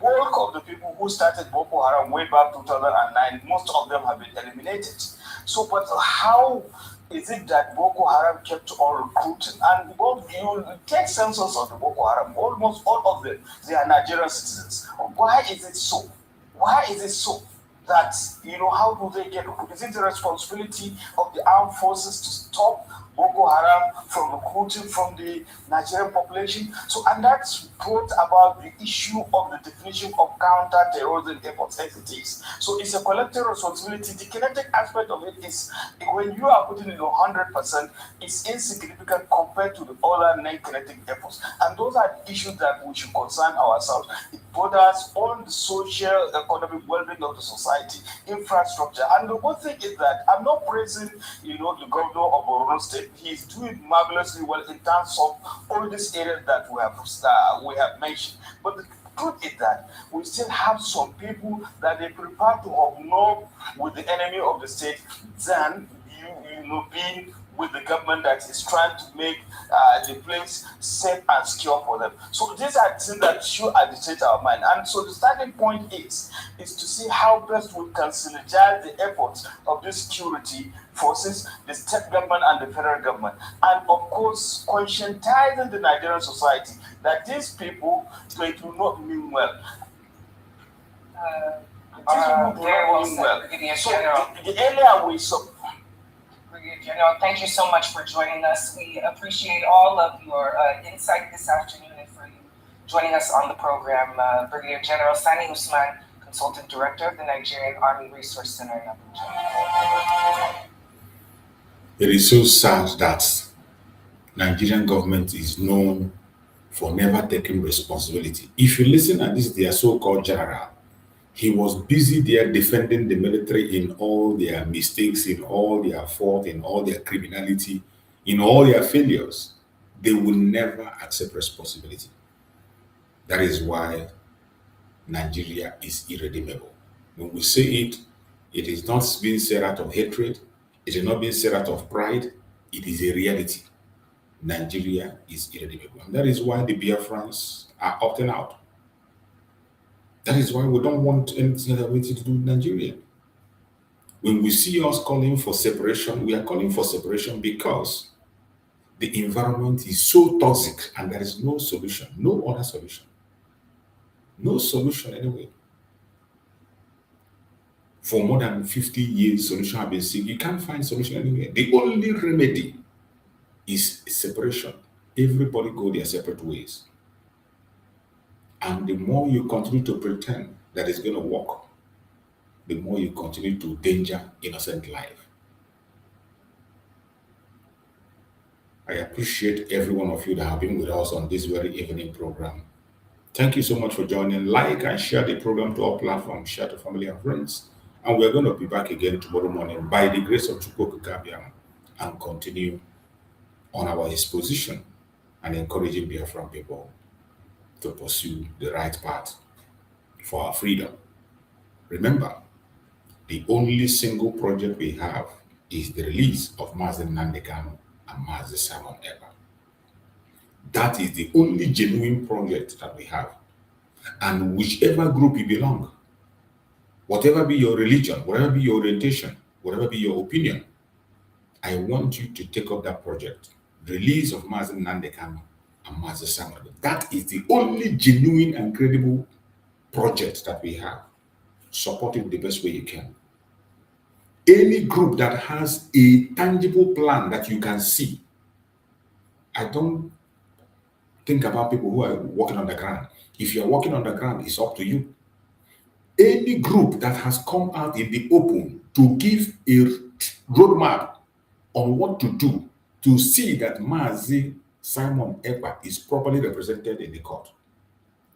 bulk of the people who started Boko Haram way back 2009, most of them have been eliminated. So, but how is it that Boko Haram kept on recruiting? And you take census of the Boko Haram, almost all of them, they are Nigerian citizens. Why is it so? Why is it so that, how do they get recruited? Is it the responsibility of the armed forces to stop Boko Haram from recruiting from the Nigerian population? So, and that's brought about the issue of the definition of counter-terrorism efforts as it is. So it's a collective responsibility. The kinetic aspect of it is when you are putting in 100%, it's insignificant compared to the other non-kinetic efforts. And those are the issues that we should concern ourselves. It borders on the social, economic well-being of the society, infrastructure. And the good thing is that I'm not praising, the governor of Borno State. He's doing marvelously well in terms of all these areas that we have mentioned. But the truth is that we still have some people that they prefer to hobnob with the enemy of the state than being with the government that is trying to make the place safe and secure for them. So these are things that should agitate our mind. And so the starting point is to see how best we can synergize the efforts of the security forces, the state government and the federal government. And of course, conscientizing the Nigerian society that these people, they do not mean well. Very well said, Brigadier General. The earlier we Brigadier General, thank you so much for joining us. We appreciate all of your insight this afternoon and for you joining us on the program. Brigadier General Sani Usman, Consultant Director of the Nigerian Army Resource Center in Abuja. It is so sad that Nigerian government is known for never taking responsibility. If you listen at this, their so-called general, he was busy there defending the military in all their mistakes, in all their fault, in all their criminality, in all their failures. They will never accept responsibility. That is why Nigeria is irredeemable. When we say it, it is not being said out of hatred, it is not being said out of pride, it is a reality. Nigeria is irredeemable. And that is why the Biafrans are opting out. That is why we don't want anything to do with Nigeria. When we see us calling for separation, we are calling for separation because the environment is so toxic and there is no solution, no other solution. No solution anyway. For more than 50 years, solution have been seen. You can't find solution anywhere. The only remedy is separation. Everybody go their separate ways. And the more you continue to pretend that it's going to work, the more you continue to danger innocent life. I appreciate every one of you that have been with us on this very evening program. Thank you so much for joining. Like and share the program to all platforms, share to family and friends. And we're going to be back again tomorrow morning by the grace of Chukwu Kabiam and continue on our exposition and encouraging Biafran people to pursue the right path for our freedom. Remember, the only single project we have is the release of Nnamdi Kanu and Mazi Simon Ekpa. That is the only genuine project that we have. And whichever group you belong, whatever be your religion, whatever be your orientation, whatever be your opinion, I want you to take up that project. Release of Nnamdi Kanu and Mazi Simon Ekpa. That is the only genuine and credible project that we have. Support it the best way you can. Any group that has a tangible plan that you can see, I don't think about people who are walking on the ground. If you're walking on the ground, it's up to you. Any group that has come out in the open to give a roadmap on what to do to see that Mazi Simon Ekpa is properly represented in the court,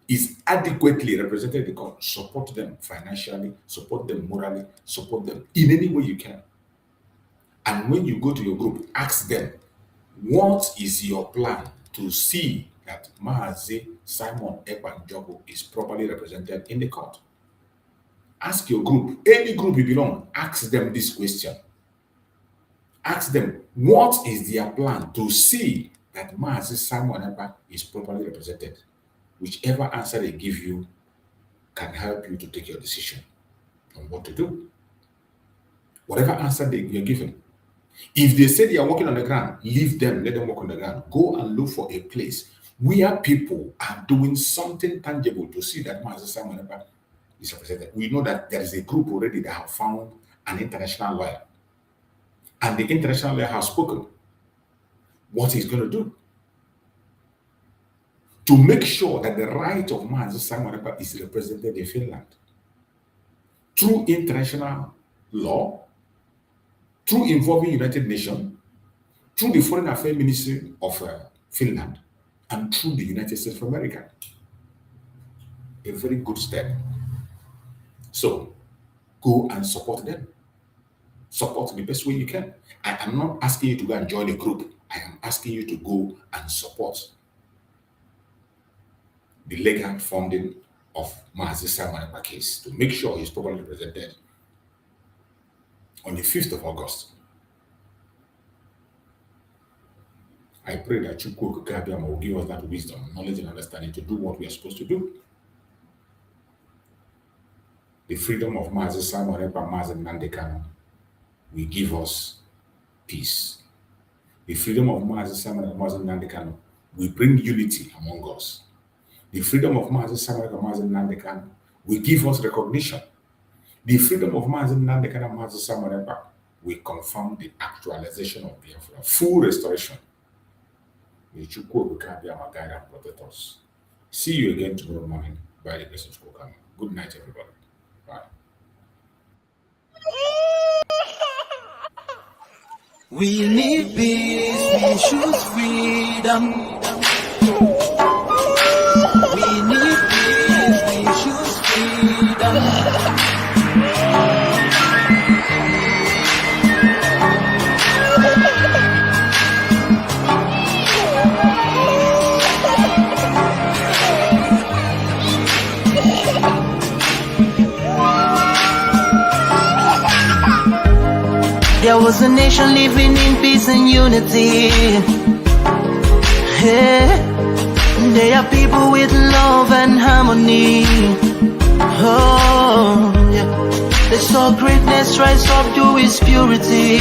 is adequately represented in the court, support them financially, support them morally, support them in any way you can. And when you go to your group, ask them, what is your plan to see that Mazi Simon Ekpa Njoku is properly represented in the court? Ask your group, any group you belong, ask them this question. Ask them, what is their plan to see that Mazi Simon Ekpa is properly represented? Whichever answer they give you can help you to take your decision on what to do. Whatever answer you're given. If they say they are walking on the ground, leave them, let them walk on the ground. Go and look for a place where people are doing something tangible to see that Mazi Simon Ekpa is represented. We know that there is a group already that have found an international lawyer. And the international lawyer has spoken what he's going to do to make sure that the right of Mazi Simon Ekpa is represented in Finland through international law, through involving United Nations, through the Foreign Affairs Ministry of Finland, and through the United States of America. A very good step. So, go and support them. Support the best way you can. I am not asking you to go and join a group. I am asking you to go and support the legal funding of Mazi Simon Ekpa case to make sure he's properly represented on the 5th of August. I pray that Chukwu Kabiama will give us that wisdom, knowledge, and understanding to do what we are supposed to do. The freedom of Mazi Simon Ekpa, Mazi Nnamdi Kanu will give us peace. The freedom of Mazi Simon Ekpa, Mazi Nnamdi Kanu will bring unity among us. The freedom of Mazi Simon Ekpa, Mazi Nnamdi Kanu will give us recognition. The freedom of Mazi Nnamdi Kanu, Mazi Simon Ekpa will confirm the actualization of Biafra, full restoration. May Chukwu Kabiama guide and protect us. See you again tomorrow morning by the grace of Kanu. Good night, everybody. Bye. We need peace, we choose freedom. We need peace, we choose freedom. There was a nation living in peace and unity. Yeah. They are people with love and harmony. Oh, yeah. They saw greatness rise up to its purity.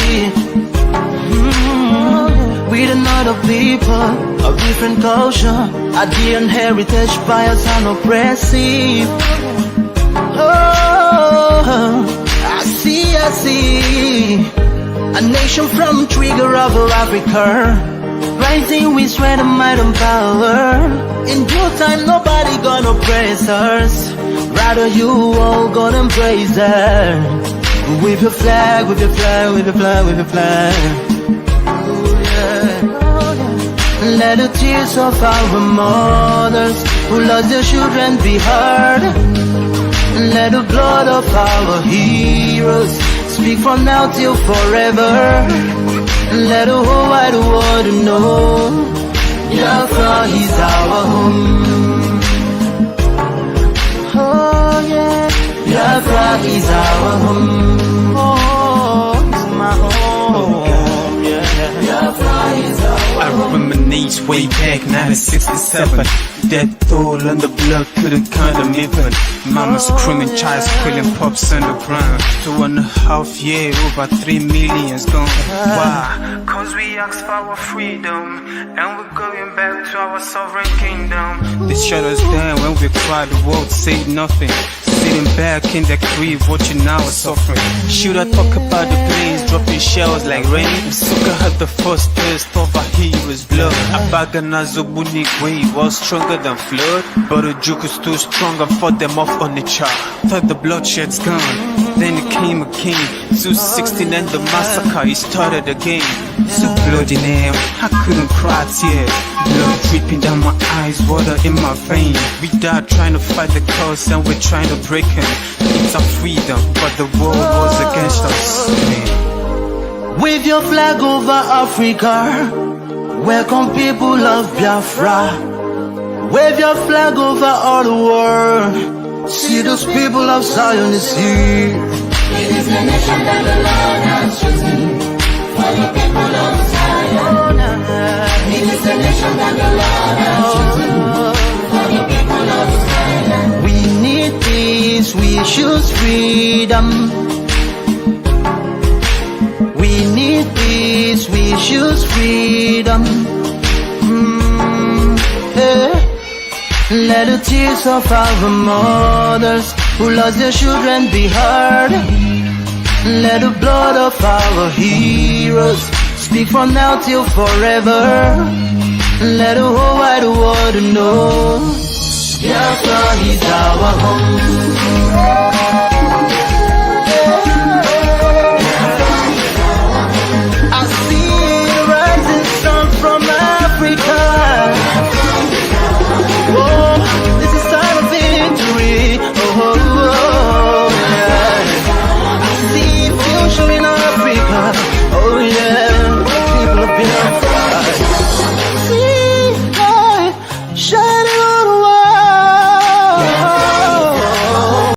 With another people of different culture, a different heritage, bias and oppressive. Oh, I see. A nation from trigger of Africa, rising with strength and might and power. In due time, nobody gonna praise us. Rather, you all gonna embrace her. With your flag, with your flag, with your flag, with your flag. Oh, yeah. Let the tears of our mothers who lost their children be heard. Let the blood of our heroes speak from now till forever. Let the whole wide world know Biafra is our home. Oh yeah, Biafra is our home. Oh, it's my home. Yeah, Biafra is our home. I reminisce way back 1967. Death toll on the blood couldn't count them even. Mama screaming, child squealing, pops on the ground. 2.5 years, over 3 million's gone. Why? Cause we asked for our freedom, and we're going back to our sovereign kingdom. They shut us down when we cried, the world said nothing. Sitting back in the crib, watching our suffering. Should I talk about the planes dropping shells like rain? Suka had the first taste of a hero's blood. Abaganazo Bunigwe was stronger than flood, but the juke is too strong and fought them off on the chart. Thought the bloodshed's gone, then it came again. 216 and the massacre, it started again. So bloody name, I couldn't cry tears. Blood dripping down my eyes, water in my veins. We died trying to fight the cause and we're trying to break him. It's our freedom, but the world was against us. Wave your flag over Africa. Welcome people of Biafra. Wave your flag over all the world. See those people of Zion is here. It is the nation that the Lord has chosen for the people of Zion. It is the nation that the Lord has chosen for the people of Zion. We need peace, we choose freedom. We need peace, we choose freedom. Yeah. Let the tears of our mothers who lost their children be heard. Let the blood of our heroes speak from now till forever. Let the whole wide world know Biafra is our home.